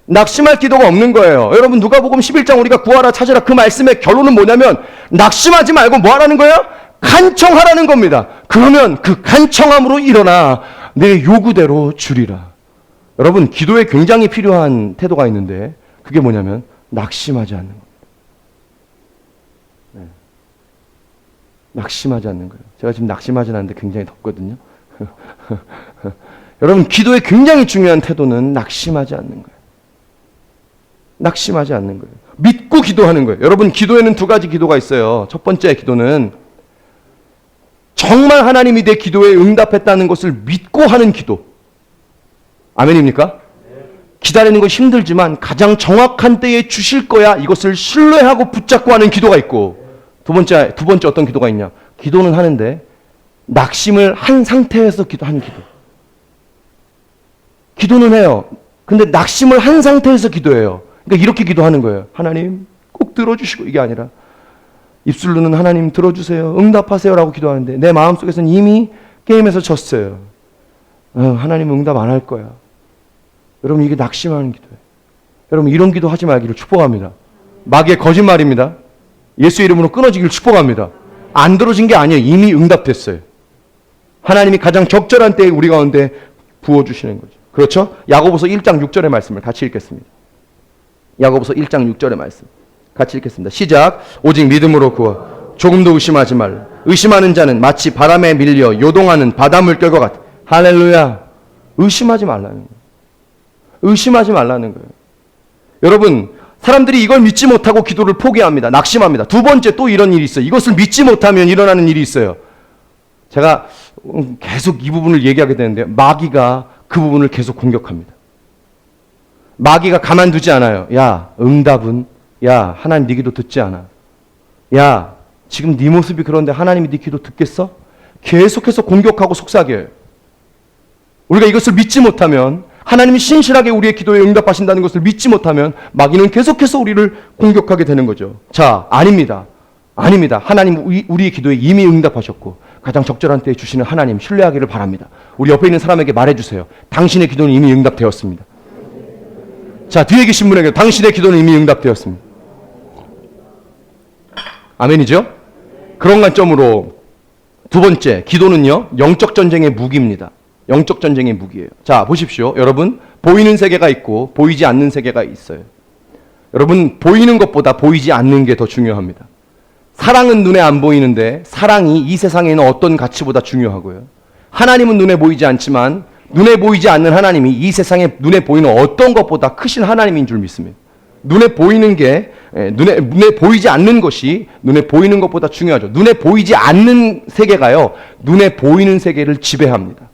Speaker 1: 낙심할 기도가 없는 거예요. 여러분, 누가복음 11장 우리가 구하라 찾으라 그 말씀의 결론은 뭐냐면 낙심하지 말고 뭐 하라는 거예요? 간청하라는 겁니다. 그러면 그 간청함으로 일어나 내 요구대로 주리라. 여러분, 기도에 굉장히 필요한 태도가 있는데 그게 뭐냐면 낙심하지 않는 겁니다. 네. 낙심하지 않는 거예요. 제가 지금 낙심하지 않는데 굉장히 덥거든요. 여러분, 기도에 굉장히 중요한 태도는 낙심하지 않는 거예요. 낙심하지 않는 거예요. 믿고 기도하는 거예요. 여러분, 기도에는 두 가지 기도가 있어요. 첫 번째 기도는 정말 하나님이 내 기도에 응답했다는 것을 믿고 하는 기도. 아멘입니까? 기다리는 거 힘들지만 가장 정확한 때에 주실 거야, 이것을 신뢰하고 붙잡고 하는 기도가 있고, 두 번째 어떤 기도가 있냐? 기도는 하는데 낙심을 한 상태에서 기도하는 기도. 기도는 해요. 근데 낙심을 한 상태에서 기도해요. 그러니까 이렇게 기도하는 거예요. 하나님 꼭 들어주시고, 이게 아니라 입술로는 하나님 들어주세요, 응답하세요라고 기도하는데 내 마음속에서는 이미 게임에서 졌어요. 하나님 응답 안 할 거야. 여러분, 이게 낙심하는 기도예요. 여러분, 이런 기도 하지 말기를 축복합니다. 마귀의 거짓말입니다. 예수 이름으로 끊어지기를 축복합니다. 안 들어진 게 아니에요. 이미 응답됐어요. 하나님이 가장 적절한 때에 우리 가운데 부어주시는 거죠. 그렇죠? 야고보서 1장 6절의 말씀을 같이 읽겠습니다. 야고보서 1장 6절의 말씀 같이 읽겠습니다. 시작. 오직 믿음으로 구하 조금도 의심하지 말라. 의심하는 자는 마치 바람에 밀려 요동하는 바닷물결과 같아. 할렐루야. 의심하지 말라는 거예요. 의심하지 말라는 거예요. 여러분, 사람들이 이걸 믿지 못하고 기도를 포기합니다. 낙심합니다. 두 번째 또 이런 일이 있어요. 이것을 믿지 못하면 일어나는 일이 있어요. 제가 계속 이 부분을 얘기하게 되는데 마귀가 그 부분을 계속 공격합니다. 마귀가 가만두지 않아요. 야, 응답은, 야, 하나님 네 기도 듣지 않아. 야, 지금 네 모습이 그런데 하나님이 네 기도 듣겠어? 계속해서 공격하고 속삭여요. 우리가 이것을 믿지 못하면, 하나님이 신실하게 우리의 기도에 응답하신다는 것을 믿지 못하면 마귀는 계속해서 우리를 공격하게 되는 거죠. 자, 아닙니다. 아닙니다. 하나님 우리의 기도에 이미 응답하셨고 가장 적절한 때에 주시는 하나님 신뢰하기를 바랍니다. 우리 옆에 있는 사람에게 말해주세요. 당신의 기도는 이미 응답되었습니다. 자, 뒤에 계신 분에게 당신의 기도는 이미 응답되었습니다. 아멘이죠? 그런 관점으로 두 번째, 기도는요, 영적 전쟁의 무기입니다. 영적 전쟁의 무기예요. 자, 보십시오. 여러분, 보이는 세계가 있고 보이지 않는 세계가 있어요. 여러분, 보이는 것보다 보이지 않는 게 더 중요합니다. 사랑은 눈에 안 보이는데 사랑이 이 세상에 있는 어떤 가치보다 중요하고요. 하나님은 눈에 보이지 않지만 눈에 보이지 않는 하나님이 이 세상에 눈에 보이는 어떤 것보다 크신 하나님인 줄 믿습니다. 눈에 보이는 게 눈에 보이지 않는 것이 눈에 보이는 것보다 중요하죠. 눈에 보이지 않는 세계가요, 눈에 보이는 세계를 지배합니다.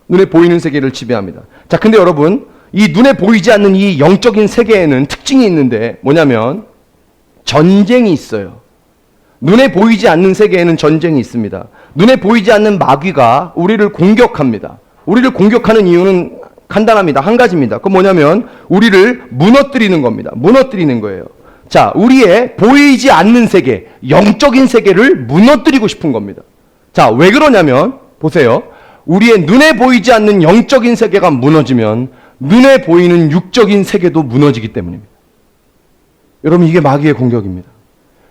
Speaker 1: 눈에 보이는 세계를 지배합니다. 자, 근데 여러분, 이 눈에 보이지 않는 이 영적인 세계에는 특징이 있는데 뭐냐면 전쟁이 있어요. 눈에 보이지 않는 세계에는 전쟁이 있습니다. 눈에 보이지 않는 마귀가 우리를 공격합니다. 우리를 공격하는 이유는 간단합니다. 한 가지입니다. 그건 뭐냐면 우리를 무너뜨리는 겁니다. 무너뜨리는 거예요. 자, 우리의 보이지 않는 세계, 영적인 세계를 무너뜨리고 싶은 겁니다. 자, 왜 그러냐면 보세요. 우리의 눈에 보이지 않는 영적인 세계가 무너지면 눈에 보이는 육적인 세계도 무너지기 때문입니다. 여러분, 이게 마귀의 공격입니다.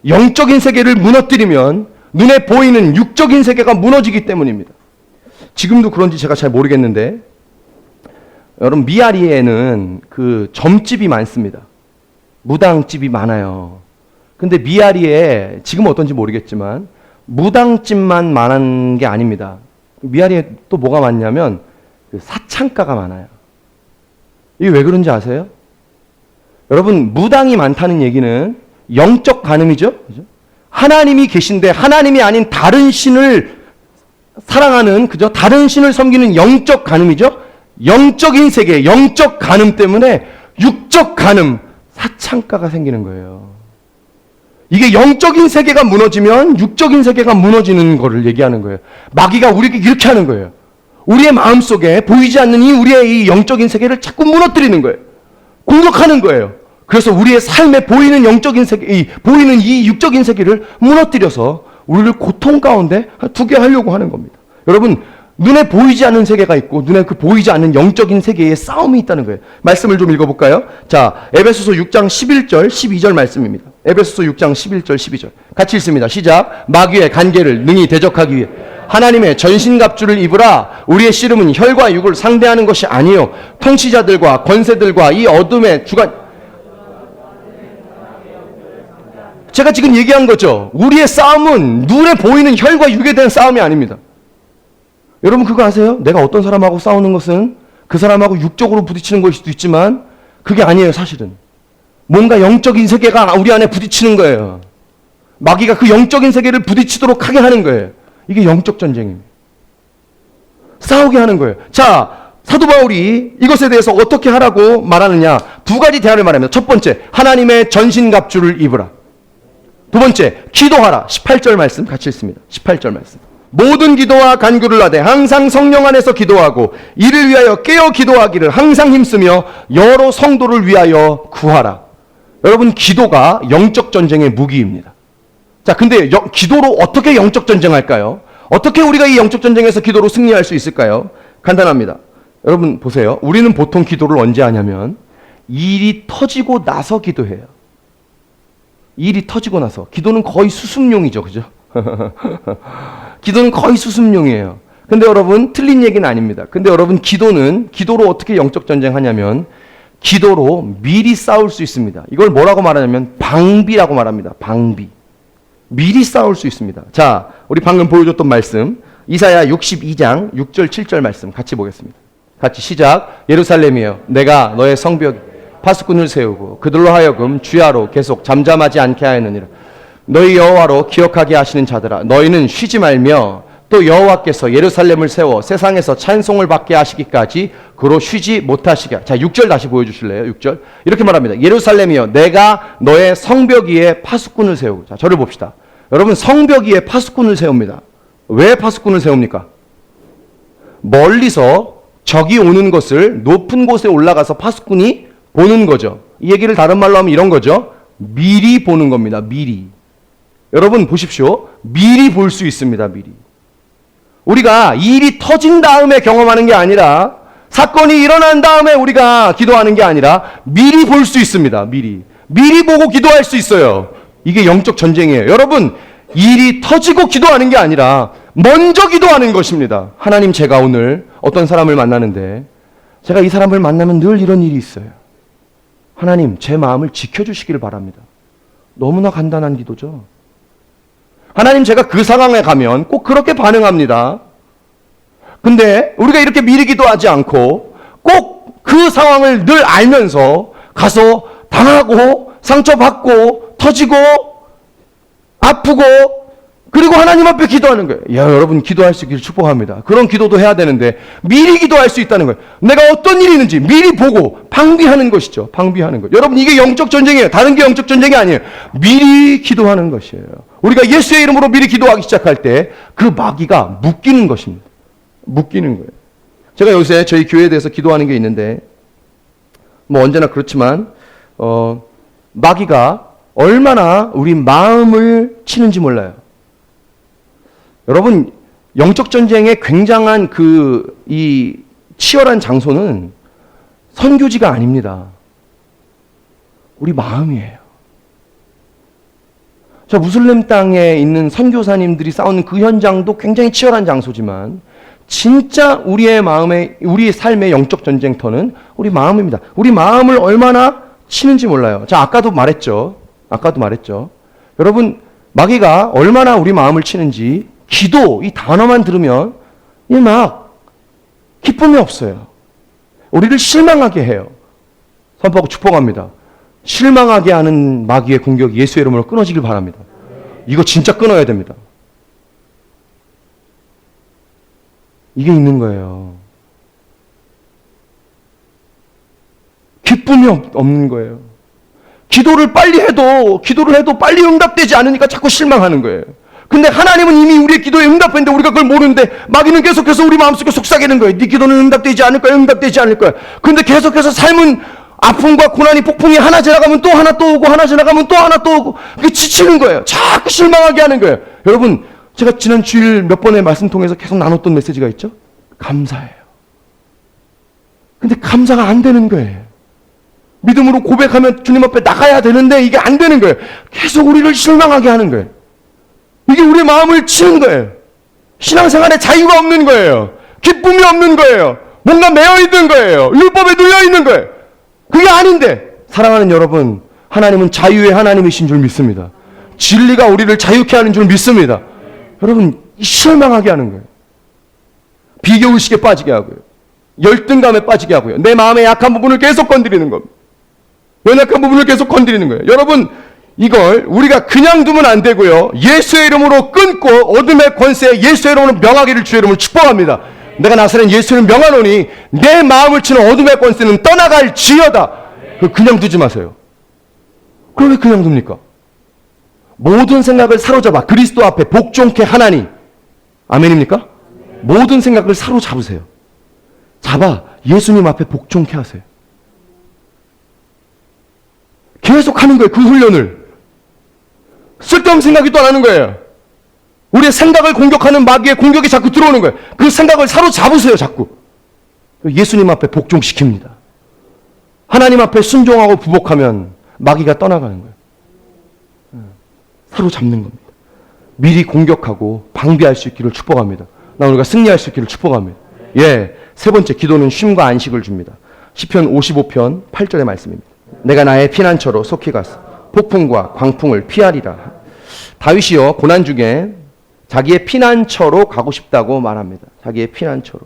Speaker 1: 영적인 세계를 무너뜨리면 눈에 보이는 육적인 세계가 무너지기 때문입니다. 지금도 그런지 제가 잘 모르겠는데 여러분, 미아리에는 그 점집이 많습니다. 무당집이 많아요. 근데 미아리에 지금 어떤지 모르겠지만 무당집만 많은 게 아닙니다. 미아리에 또 뭐가 많냐면 그 사창가가 많아요. 이게 왜 그런지 아세요? 여러분, 무당이 많다는 얘기는 영적 간음이죠. 그죠? 하나님이 계신데 하나님이 아닌 다른 신을 사랑하는, 그죠? 다른 신을 섬기는 영적 간음이죠. 영적인 세계, 영적 간음 때문에 육적 간음, 사창가가 생기는 거예요. 이게 영적인 세계가 무너지면 육적인 세계가 무너지는 거를 얘기하는 거예요. 마귀가 우리에게 이렇게 하는 거예요. 우리의 마음속에 보이지 않는 우리의 이 영적인 세계를 자꾸 무너뜨리는 거예요. 공격하는 거예요. 그래서 우리의 삶에 보이는 영적인 세계, 보이는 이 육적인 세계를 무너뜨려서 우리를 고통 가운데 두게 하려고 하는 겁니다. 여러분, 눈에 보이지 않는 세계가 있고 눈에 그 보이지 않는 영적인 세계에 싸움이 있다는 거예요. 말씀을 좀 읽어볼까요? 자, 에베소서 6장 11절 12절 말씀입니다. 에베소서 6장 11절 12절 같이 읽습니다. 시작. 마귀의 간계를 능히 대적하기 위해 하나님의 전신갑주를 입으라. 우리의 씨름은 혈과 육을 상대하는 것이 아니요 통치자들과 권세들과 이 어둠의 주관. 제가 지금 얘기한 거죠. 우리의 싸움은 눈에 보이는 혈과 육에 대한 싸움이 아닙니다. 여러분, 그거 아세요? 내가 어떤 사람하고 싸우는 것은 그 사람하고 육적으로 부딪히는 것일 수도 있지만 그게 아니에요. 사실은 뭔가 영적인 세계가 우리 안에 부딪히는 거예요. 마귀가 그 영적인 세계를 부딪히도록 하게 하는 거예요. 이게 영적 전쟁입니다. 싸우게 하는 거예요. 자, 사도 바울이 이것에 대해서 어떻게 하라고 말하느냐, 두 가지 대안을 말합니다. 첫 번째, 하나님의 전신갑주를 입으라. 두 번째, 기도하라. 18절 말씀 같이 읽습니다. 18절 말씀. 모든 기도와 간구를 하되 항상 성령 안에서 기도하고 이를 위하여 깨어 기도하기를 항상 힘쓰며 여러 성도를 위하여 구하라. 여러분, 기도가 영적 전쟁의 무기입니다. 자, 근데 기도로 어떻게 영적 전쟁할까요? 어떻게 우리가 이 영적 전쟁에서 기도로 승리할 수 있을까요? 간단합니다. 여러분 보세요. 우리는 보통 기도를 언제 하냐면 일이 터지고 나서 기도해요. 일이 터지고 나서. 기도는 거의 수습용이죠. 그죠? 기도는 거의 수습용이에요. 근데 여러분, 틀린 얘기는 아닙니다. 근데 여러분, 기도로 어떻게 영적 전쟁하냐면 기도로 미리 싸울 수 있습니다. 이걸 뭐라고 말하냐면 방비라고 말합니다. 방비. 미리 싸울 수 있습니다. 자, 우리 방금 보여줬던 말씀 이사야 62장 6절 7절 말씀 같이 보겠습니다. 같이 시작. 예루살렘이여, 내가 너의 성벽 파수꾼을 세우고 그들로 하여금 주야로 계속 잠잠하지 않게 하였느니라. 너희 여호와로 기억하게 하시는 자들아, 너희는 쉬지 말며 또 여호와께서 예루살렘을 세워 세상에서 찬송을 받게 하시기까지 그로 쉬지 못하시게. 자, 6절 다시 보여주실래요? 6절 이렇게 말합니다. 예루살렘이여, 내가 너의 성벽 위에 파수꾼을 세우고. 자, 저를 봅시다. 여러분, 성벽 위에 파수꾼을 세웁니다. 왜 파수꾼을 세웁니까? 멀리서 적이 오는 것을 높은 곳에 올라가서 파수꾼이 보는 거죠. 이 얘기를 다른 말로 하면 이런 거죠. 미리 보는 겁니다. 미리. 여러분 보십시오. 미리 볼 수 있습니다. 미리. 우리가 일이 터진 다음에 경험하는 게 아니라, 사건이 일어난 다음에 우리가 기도하는 게 아니라 미리 볼 수 있습니다. 미리 보고 기도할 수 있어요. 이게 영적 전쟁이에요. 여러분, 일이 터지고 기도하는 게 아니라 먼저 기도하는 것입니다. 하나님, 제가 오늘 어떤 사람을 만나는데 제가 이 사람을 만나면 늘 이런 일이 있어요. 하나님, 제 마음을 지켜주시기를 바랍니다. 너무나 간단한 기도죠. 하나님, 제가 그 상황에 가면 꼭 그렇게 반응합니다. 근데 우리가 이렇게 미리 기도하지 않고 꼭 그 상황을 늘 알면서 가서 당하고 상처받고 터지고 아프고 그리고 하나님 앞에 기도하는 거예요. 야, 여러분, 기도할 수 있기를 축복합니다. 그런 기도도 해야 되는데 미리 기도할 수 있다는 거예요. 내가 어떤 일이 있는지 미리 보고 방비하는 것이죠. 방비하는 것. 여러분, 이게 영적 전쟁이에요. 다른 게 영적 전쟁이 아니에요. 미리 기도하는 것이에요. 우리가 예수의 이름으로 미리 기도하기 시작할 때 그 마귀가 묶이는 것입니다. 묶이는 거예요. 제가 요새 저희 교회에 대해서 기도하는 게 있는데, 뭐 언제나 그렇지만 마귀가 얼마나 우리 마음을 치는지 몰라요. 여러분, 영적 전쟁의 굉장한 이 치열한 장소는 선교지가 아닙니다. 우리 마음이에요. 저 무슬림 땅에 있는 선교사님들이 싸우는 그 현장도 굉장히 치열한 장소지만, 진짜 우리의 삶의 영적 전쟁터는 우리 마음입니다. 우리 마음을 얼마나 치는지 몰라요. 자, 아까도 말했죠. 여러분, 마귀가 얼마나 우리 마음을 치는지, 기도 이 단어만 들으면 막 기쁨이 없어요. 우리를 실망하게 해요. 선포하고 축복합니다. 실망하게 하는 마귀의 공격이 예수의 이름으로 끊어지길 바랍니다. 이거 진짜 끊어야 됩니다. 이게 있는 거예요. 기쁨이 없는 거예요. 기도를 해도 빨리 응답되지 않으니까 자꾸 실망하는 거예요. 근데 하나님은 이미 우리의 기도에 응답했는데 우리가 그걸 모르는데 마귀는 계속해서 우리 마음속에 속삭이는 거예요. 네 기도는 응답되지 않을 거야. 근데 계속해서 삶은 아픔과 고난이 폭풍이 하나 지나가면 또 하나 또 오고 하나 지나가면 또 하나 또 오고 그게 지치는 거예요. 자꾸 실망하게 하는 거예요. 여러분, 제가 지난 주일 몇 번의 말씀 통해서 계속 나눴던 메시지가 있죠? 감사해요. 근데 감사가 안 되는 거예요. 믿음으로 고백하면 주님 앞에 나가야 되는데 이게 안 되는 거예요. 계속 우리를 실망하게 하는 거예요. 이게 우리 마음을 치는 거예요. 신앙생활에 자유가 없는 거예요. 기쁨이 없는 거예요. 뭔가 매여 있는 거예요. 율법에 눌려 있는 거예요. 그게 아닌데, 사랑하는 여러분, 하나님은 자유의 하나님이신 줄 믿습니다. 진리가 우리를 자유케 하는 줄 믿습니다. 여러분, 실망하게 하는 거예요. 비교의식에 빠지게 하고요. 열등감에 빠지게 하고요. 내 마음의 약한 부분을 계속 건드리는 겁니다. 연약한 부분을 계속 건드리는 거예요. 여러분, 이걸 우리가 그냥 두면 안 되고요. 예수의 이름으로 끊고 어둠의 권세에 예수의 이름으로 명하기를 주의 이름으로 축복합니다. 내가 나사렛 예수를 명하노니 내 마음을 치는 어둠의 권세는 떠나갈지어다. 그냥 두지 마세요. 그럼 왜 그냥 둡니까? 모든 생각을 사로잡아 그리스도 앞에 복종케 하나니. 아멘입니까? 모든 생각을 사로잡으세요. 잡아 예수님 앞에 복종케 하세요. 계속 하는 거예요. 그 훈련을. 쓸데없는 생각이 또 나는 거예요. 우리의 생각을 공격하는 마귀의 공격이 자꾸 들어오는 거예요. 그 생각을 사로잡으세요. 자꾸. 예수님 앞에 복종시킵니다. 하나님 앞에 순종하고 부복하면 마귀가 떠나가는 거예요. 사로잡는 겁니다. 미리 공격하고 방비할 수 있기를 축복합니다. 나 우리가 승리할 수 있기를 축복합니다. 예, 세 번째, 기도는 쉼과 안식을 줍니다. 시편 55편 8절의 말씀입니다. 내가 나의 피난처로 속히 가서 폭풍과 광풍을 피하리라. 다윗이요, 고난 중에 자기의 피난처로 가고 싶다고 말합니다. 자기의 피난처로.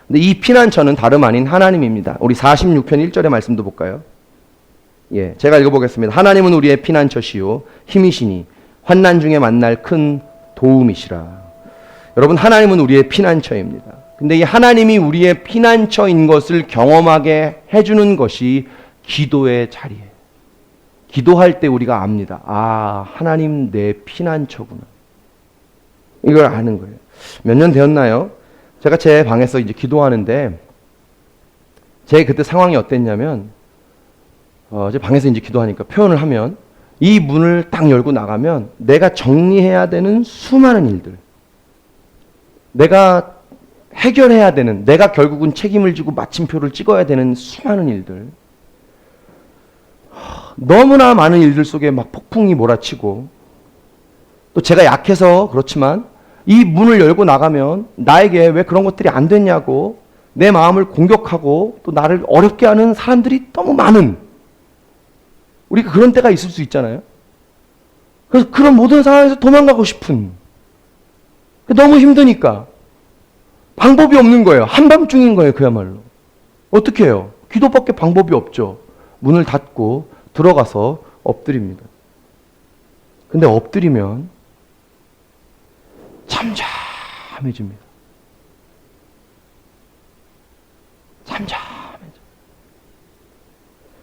Speaker 1: 근데 이 피난처는 다름 아닌 하나님입니다. 우리 46편 1절의 말씀도 볼까요? 예, 제가 읽어보겠습니다. 하나님은 우리의 피난처시요 힘이시니 환난 중에 만날 큰 도움이시라. 여러분, 하나님은 우리의 피난처입니다. 근데 이 하나님이 우리의 피난처인 것을 경험하게 해주는 것이 기도의 자리예요. 기도할 때 우리가 압니다. 아, 하나님 내 피난처구나. 이걸 아는 거예요. 몇 년 되었나요? 제가 제 방에서 이제 기도하는데 제 그때 상황이 어땠냐면 제 방에서 이제 기도하니까 표현을 하면 이 문을 딱 열고 나가면 내가 정리해야 되는 수많은 일들, 내가 해결해야 되는, 내가 결국은 책임을 지고 마침표를 찍어야 되는 수많은 일들, 너무나 많은 일들 속에 막 폭풍이 몰아치고, 또 제가 약해서 그렇지만 이 문을 열고 나가면 나에게 왜 그런 것들이 안 됐냐고 내 마음을 공격하고 또 나를 어렵게 하는 사람들이 너무 많은, 우리가 그런 때가 있을 수 있잖아요. 그래서 그런 모든 상황에서 도망가고 싶은, 너무 힘드니까 방법이 없는 거예요. 한밤중인 거예요. 그야말로. 어떻게 해요? 기도밖에 방법이 없죠. 문을 닫고 들어가서 엎드립니다. 근데 엎드리면 잠잠해집니다. 잠잠해져.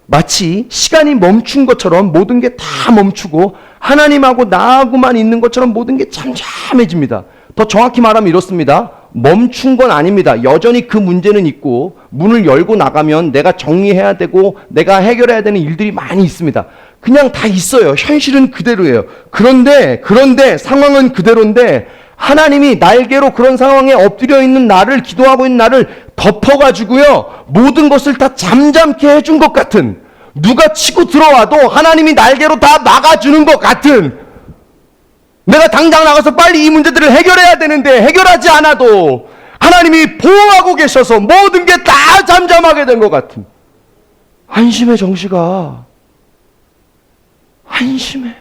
Speaker 1: 마치 시간이 멈춘 것처럼 모든 게 다 멈추고 하나님하고 나하고만 있는 것처럼 모든 게 잠잠해집니다. 더 정확히 말하면 이렇습니다. 멈춘 건 아닙니다. 여전히 그 문제는 있고 문을 열고 나가면 내가 정리해야 되고 내가 해결해야 되는 일들이 많이 있습니다. 그냥 다 있어요. 현실은 그대로예요. 그런데 상황은 그대로인데 하나님이 날개로 그런 상황에 엎드려 있는 나를, 기도하고 있는 나를 덮어가지고요, 모든 것을 다 잠잠케 해준 것 같은, 누가 치고 들어와도 하나님이 날개로 다 막아주는 것 같은, 내가 당장 나가서 빨리 이 문제들을 해결해야 되는데 해결하지 않아도 하나님이 보호하고 계셔서 모든 게 다 잠잠하게 된 것 같은, 안심해. 정시가 안심해.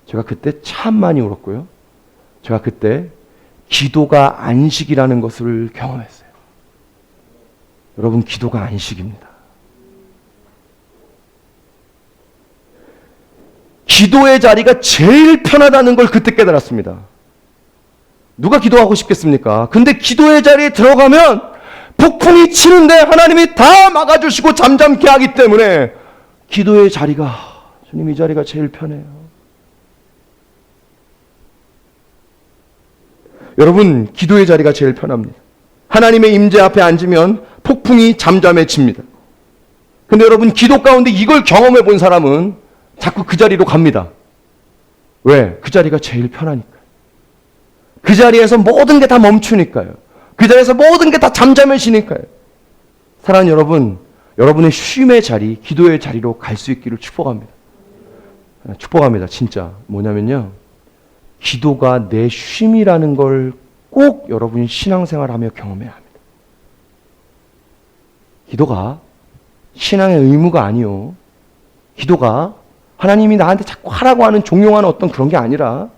Speaker 1: 제가 그때 참 많이 울었고요. 제가 그때 기도가 안식이라는 것을 경험했어요. 여러분, 기도가 안식입니다. 기도의 자리가 제일 편하다는 걸 그때 깨달았습니다. 누가 기도하고 싶겠습니까? 근데 기도의 자리에 들어가면 폭풍이 치는데 하나님이 다 막아주시고 잠잠케 하기 때문에 기도의 자리가, 주님, 이 자리가 제일 편해요. 여러분, 기도의 자리가 제일 편합니다. 하나님의 임재 앞에 앉으면 폭풍이 잠잠해집니다. 근데 여러분, 기도 가운데 이걸 경험해 본 사람은 자꾸 그 자리로 갑니다. 왜? 그 자리가 제일 편하니까요. 그 자리에서 모든 게 다 멈추니까요. 그 자리에서 모든 게 다 잠잠해지니까요. 사랑하는 여러분, 여러분의 쉼의 자리, 기도의 자리로 갈 수 있기를 축복합니다. 축복합니다. 진짜. 뭐냐면요, 기도가 내 쉼이라는 걸 꼭 여러분이 신앙생활하며 경험해야 합니다. 기도가 신앙의 의무가 아니요, 기도가 하나님이 나한테 자꾸 하라고 하는 종용하는 어떤 그런 게 아니라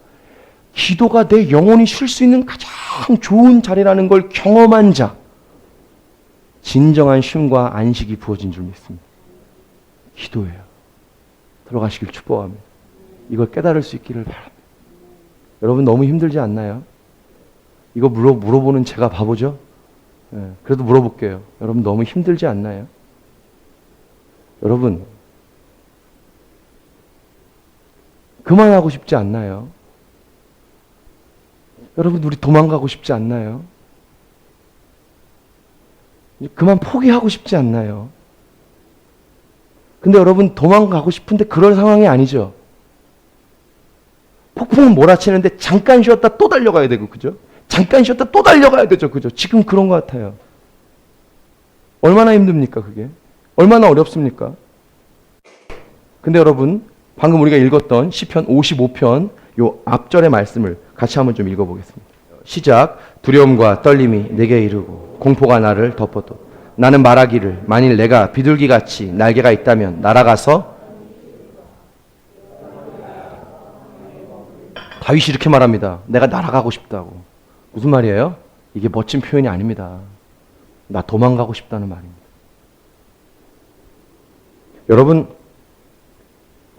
Speaker 1: 기도가 내 영혼이 쉴 수 있는 가장 좋은 자리라는 걸 경험한 자, 진정한 쉼과 안식이 부어진 줄 믿습니다. 기도예요. 들어가시길 축복합니다. 이걸 깨달을 수 있기를 바랍니다. 여러분, 너무 힘들지 않나요? 이거 물어보는 제가 바보죠? 그래도 물어볼게요. 여러분, 너무 힘들지 않나요? 여러분, 그만하고 싶지 않나요? 여러분, 우리 도망가고 싶지 않나요? 그만 포기하고 싶지 않나요? 근데 여러분, 도망가고 싶은데 그럴 상황이 아니죠. 폭풍은 몰아치는데 잠깐 쉬었다 또 달려가야 되고, 그죠? 잠깐 쉬었다 또 달려가야 되죠, 그죠? 지금 그런 것 같아요. 얼마나 힘듭니까, 그게? 얼마나 어렵습니까? 근데 여러분, 방금 우리가 읽었던 시편 55편 요 앞절의 말씀을 같이 한번 좀 읽어보겠습니다. 시작. 두려움과 떨림이 내게 이르고 공포가 나를 덮어도 나는 말하기를, 만일 내가 비둘기같이 날개가 있다면 날아가서, 다윗이 이렇게 말합니다. 내가 날아가고 싶다고. 무슨 말이에요? 이게 멋진 표현이 아닙니다. 나 도망가고 싶다는 말입니다. 여러분,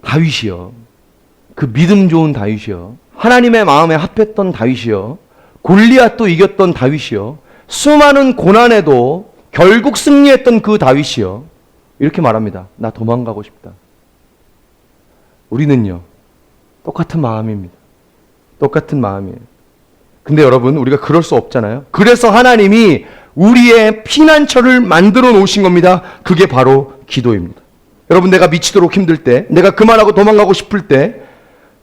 Speaker 1: 다윗이요, 그 믿음 좋은 다윗이요, 하나님의 마음에 합했던 다윗이요, 골리앗도 이겼던 다윗이요, 수많은 고난에도 결국 승리했던 그 다윗이요, 이렇게 말합니다. 나 도망가고 싶다. 우리는요, 똑같은 마음입니다. 똑같은 마음이에요. 근데 여러분, 우리가 그럴 수 없잖아요. 그래서 하나님이 우리의 피난처를 만들어 놓으신 겁니다. 그게 바로 기도입니다. 여러분, 내가 미치도록 힘들 때, 내가 그만하고 도망가고 싶을 때,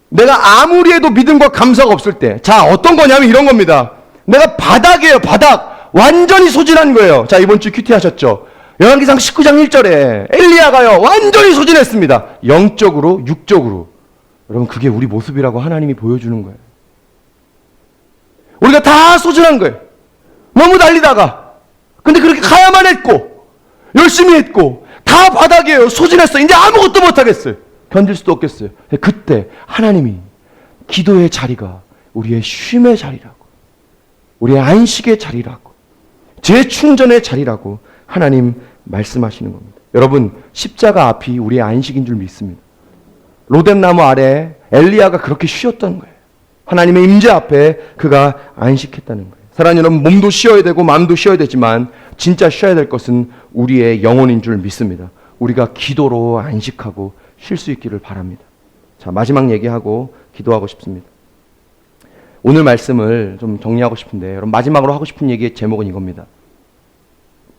Speaker 1: 내가 아무리 해도 믿음과 감사가 없을 때, 자, 어떤 거냐면 이런 겁니다. 내가 바닥이에요, 바닥. 완전히 소진한 거예요. 자, 이번 주 큐티 하셨죠? 열왕기상 19장 1절에 엘리야가요, 완전히 소진했습니다. 영적으로, 육적으로. 여러분, 그게 우리 모습이라고 하나님이 보여주는 거예요. 우리가 다 소진한 거예요. 너무 달리다가. 근데 그렇게 가야만 했고, 열심히 했고, 다 바닥이에요. 소진했어. 이제 아무것도 못하겠어요. 견딜 수도 없겠어요. 그때 하나님이 기도의 자리가 우리의 쉼의 자리라고, 우리의 안식의 자리라고, 재충전의 자리라고 하나님 말씀하시는 겁니다. 여러분, 십자가 앞이 우리의 안식인 줄 믿습니다. 로뎀나무 아래 엘리야가 그렇게 쉬었던 거예요. 하나님의 임재 앞에 그가 안식했다는 거예요. 사랑하는 여러분, 몸도 쉬어야 되고 마음도 쉬어야 되지만 진짜 쉬어야 될 것은 우리의 영혼인 줄 믿습니다. 우리가 기도로 안식하고 쉴 수 있기를 바랍니다. 자, 마지막 얘기하고 기도하고 싶습니다. 오늘 말씀을 좀 정리하고 싶은데, 여러분, 마지막으로 하고 싶은 얘기의 제목은 이겁니다.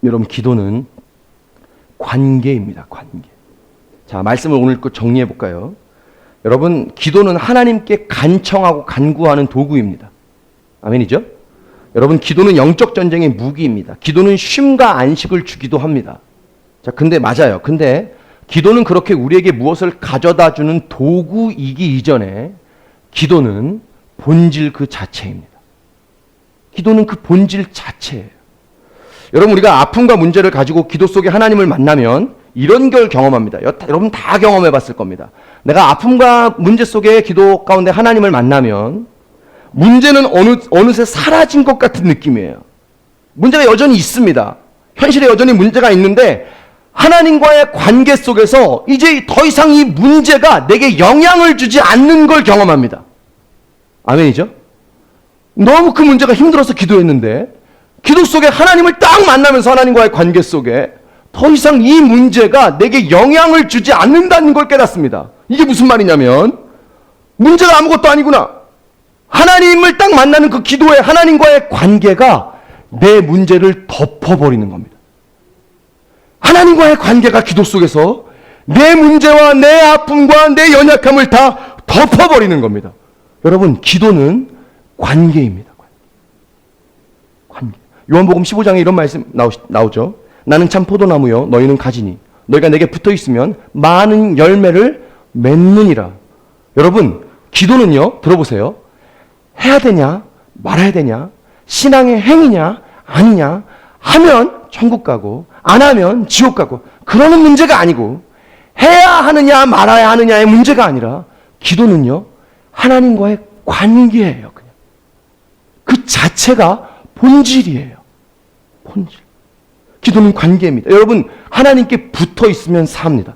Speaker 1: 여러분, 기도는 관계입니다. 관계. 자, 말씀을 오늘 그 정리해 볼까요? 여러분, 기도는 하나님께 간청하고 간구하는 도구입니다. 아멘이죠? 여러분, 기도는 영적 전쟁의 무기입니다. 기도는 쉼과 안식을 주기도 합니다. 자, 근데 맞아요. 근데 기도는 그렇게 우리에게 무엇을 가져다 주는 도구이기 이전에 기도는 본질 그 자체입니다. 기도는 그 본질 자체예요. 여러분, 우리가 아픔과 문제를 가지고 기도 속에 하나님을 만나면 이런 걸 경험합니다. 여러분 다 경험해 봤을 겁니다. 내가 아픔과 문제 속에 기도 가운데 하나님을 만나면 문제는 어느새 사라진 것 같은 느낌이에요. 문제가 여전히 있습니다. 현실에 여전히 문제가 있는데 하나님과의 관계 속에서 이제 더 이상 이 문제가 내게 영향을 주지 않는 걸 경험합니다. 아멘이죠? 너무 그 문제가 힘들어서 기도했는데 기도 속에 하나님을 딱 만나면서 하나님과의 관계 속에 더 이상 이 문제가 내게 영향을 주지 않는다는 걸 깨닫습니다. 이게 무슨 말이냐면 문제가 아무것도 아니구나. 하나님을 딱 만나는 그 기도에 하나님과의 관계가 내 문제를 덮어버리는 겁니다. 하나님과의 관계가 기도 속에서 내 문제와 내 아픔과 내 연약함을 다 덮어버리는 겁니다. 여러분, 기도는 관계입니다. 관계. 요한복음 15장에 이런 말씀 나오죠. 나는 참 포도나무요 너희는 가지니 너희가 내게 붙어있으면 많은 열매를 맺느니라. 여러분, 기도는요, 들어보세요. 해야 되냐 말아야 되냐, 신앙의 행위냐 아니냐, 하면 천국 가고 안 하면 지옥 가고 그러는 문제가 아니고, 해야 하느냐 말아야 하느냐의 문제가 아니라 기도는요, 하나님과의 관계예요. 그냥 그 자체가 본질이에요. 본질. 기도는 관계입니다. 여러분, 하나님께 붙어 있으면 삽니다.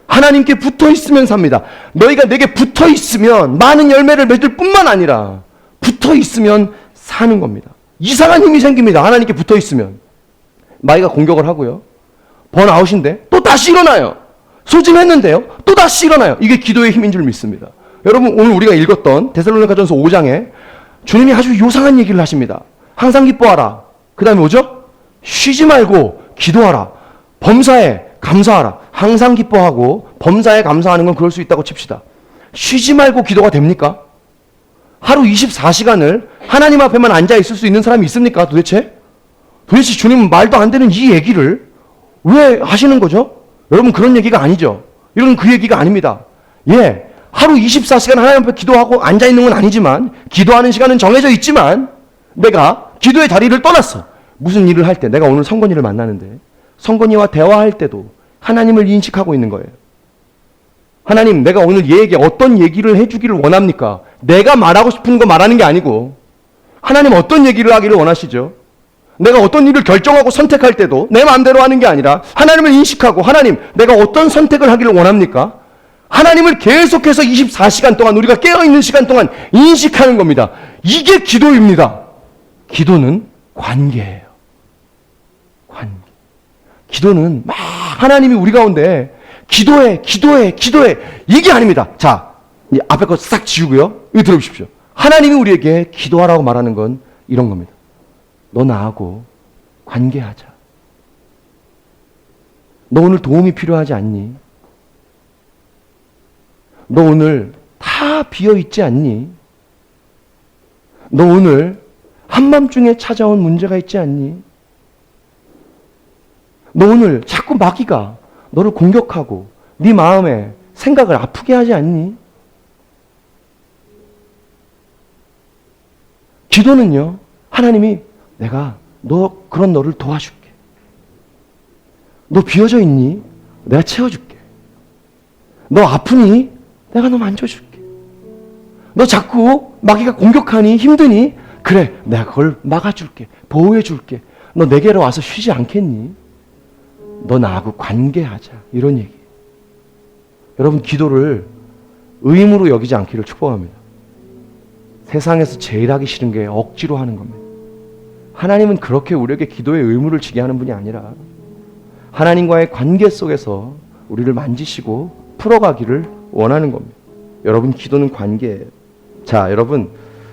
Speaker 1: 하나님께 붙어 있으면 삽니다. 너희가 내게 붙어 있으면 많은 열매를 맺을 뿐만 아니라 붙어 있으면 사는 겁니다. 이상한 힘이 생깁니다. 하나님께 붙어 있으면. 마이가 공격을 하고요, 번아웃인데 또 다시 일어나요. 소진했는데요, 또 다시 일어나요. 이게 기도의 힘인 줄 믿습니다. 여러분, 오늘 우리가 읽었던 데살로니가전서 5장에 주님이 아주 요상한 얘기를 하십니다. 항상 기뻐하라. 그 다음에 뭐죠? 쉬지 말고 기도하라. 범사에 감사하라. 항상 기뻐하고 범사에 감사하는 건 그럴 수 있다고 칩시다. 쉬지 말고 기도가 됩니까? 하루 24시간을 하나님 앞에만 앉아 있을 수 있는 사람이 있습니까? 도대체 주님은 말도 안 되는 이 얘기를 왜 하시는 거죠? 여러분, 그런 얘기가 아니죠. 이건 그 얘기가 아닙니다. 예, 하루 24시간 하나님 앞에 기도하고 앉아 있는 건 아니지만, 기도하는 시간은 정해져 있지만, 내가 기도의 자리를 떠났어. 무슨 일을 할 때, 내가 오늘 성건이를 만나는데 성건이와 대화할 때도 하나님을 인식하고 있는 거예요. 하나님, 내가 오늘 얘에게 어떤 얘기를 해주기를 원합니까? 내가 말하고 싶은 거 말하는 게 아니고 하나님 어떤 얘기를 하기를 원하시죠? 내가 어떤 일을 결정하고 선택할 때도 내 마음대로 하는 게 아니라 하나님을 인식하고, 하나님, 내가 어떤 선택을 하기를 원합니까? 하나님을 계속해서 24시간 동안, 우리가 깨어있는 시간 동안 인식하는 겁니다. 이게 기도입니다. 기도는 관계예요. 관계. 기도는 막 하나님이 우리 가운데 기도해 이게 아닙니다. 자, 앞에 거 싹 지우고요, 이거 들어보십시오. 하나님이 우리에게 기도하라고 말하는 건 이런 겁니다. 너 나하고 관계하자. 너 오늘 도움이 필요하지 않니? 너 오늘 다 비어있지 않니? 너 오늘 한밤중에 찾아온 문제가 있지 않니? 너 오늘 자꾸 마귀가 너를 공격하고 네 마음에 생각을 아프게 하지 않니? 기도는요, 하나님이 내가 그런 너를 도와줄게. 너 비어져 있니? 내가 채워줄게. 너 아프니? 내가 너 만져줄게. 너 자꾸 마귀가 공격하니? 힘드니? 그래, 내가 그걸 막아줄게. 보호해줄게. 너 내게로 와서 쉬지 않겠니? 너 나하고 관계하자. 이런 얘기. 여러분, 기도를 의무로 여기지 않기를 축복합니다. 세상에서 제일 하기 싫은 게 억지로 하는 겁니다. 하나님은 그렇게 우리에게 기도의 의무를 지게 하는 분이 아니라 하나님과의 관계 속에서 우리를 만지시고 풀어가기를 원하는 겁니다. 여러분, 기도는 관계예요. 자, 여러분,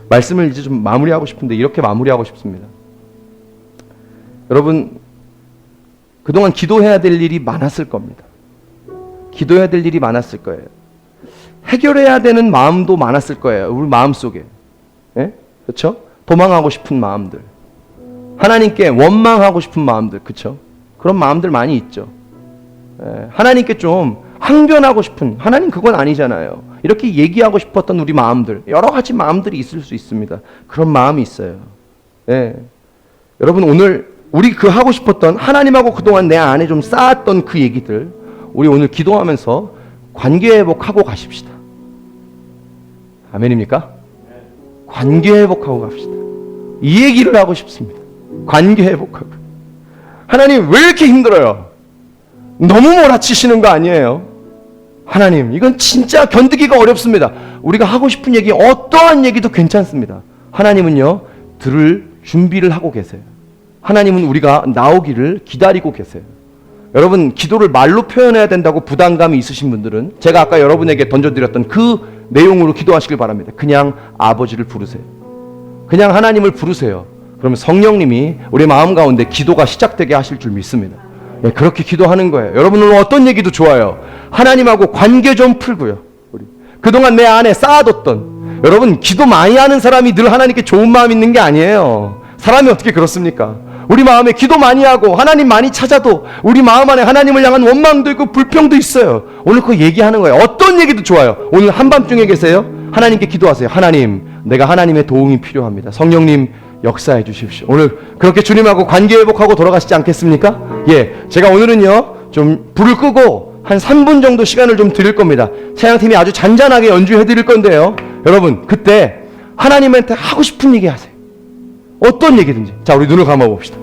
Speaker 1: 말씀을 이제 좀 마무리하고 싶은데 이렇게 마무리하고 싶습니다. 여러분, 그동안 기도해야 될 일이 많았을 겁니다. 기도해야 될 일이 많았을 거예요. 해결해야 되는 마음도 많았을 거예요. 우리 마음속에. 예? 그렇죠? 도망하고 싶은 마음들. 하나님께 원망하고 싶은 마음들. 그렇죠? 그런 마음들 많이 있죠. 예. 하나님께 좀 항변하고 싶은, 하나님 그건 아니잖아요. 이렇게 얘기하고 싶었던 우리 마음들. 여러 가지 마음들이 있을 수 있습니다. 그런 마음이 있어요. 예. 여러분, 오늘 우리 그 하고 싶었던, 하나님하고 그동안 내 안에 좀 쌓았던 그 얘기들, 우리 오늘 기도하면서 관계 회복하고 가십시다. 아멘입니까? 관계 회복하고 갑시다. 이 얘기를 하고 싶습니다. 관계 회복하고. 하나님, 왜 이렇게 힘들어요? 너무 몰아치시는 거 아니에요? 하나님, 이건 진짜 견디기가 어렵습니다. 우리가 하고 싶은 얘기, 어떠한 얘기도 괜찮습니다. 하나님은요, 들을 준비를 하고 계세요. 하나님은 우리가 나오기를 기다리고 계세요. 여러분, 기도를 말로 표현해야 된다고 부담감이 있으신 분들은 제가 아까 여러분에게 던져드렸던 그 내용으로 기도하시길 바랍니다. 그냥 아버지를 부르세요. 그냥 하나님을 부르세요. 그러면 성령님이 우리 마음 가운데 기도가 시작되게 하실 줄 믿습니다. 네, 그렇게 기도하는 거예요. 여러분, 오늘 어떤 얘기도 좋아요. 하나님하고 관계 좀 풀고요. 우리 그동안 내 안에 쌓아뒀던, 여러분, 기도 많이 하는 사람이 늘 하나님께 좋은 마음 있는 게 아니에요. 사람이 어떻게 그렇습니까? 우리 마음에 기도 많이 하고 하나님 많이 찾아도 우리 마음 안에 하나님을 향한 원망도 있고 불평도 있어요. 오늘 그거 얘기하는 거예요. 어떤 얘기도 좋아요. 오늘 한밤중에 계세요? 하나님께 기도하세요. 하나님, 내가 하나님의 도움이 필요합니다. 성령님, 역사해 주십시오. 오늘 그렇게 주님하고 관계 회복하고 돌아가시지 않겠습니까? 예, 제가 오늘은요, 좀 불을 끄고 한 3분 정도 시간을 좀 드릴 겁니다. 찬양팀이 아주 잔잔하게 연주해 드릴 건데요, 여러분, 그때 하나님한테 하고 싶은 얘기 하세요. 어떤 얘기든지. 자, 우리 눈을 감아 봅시다.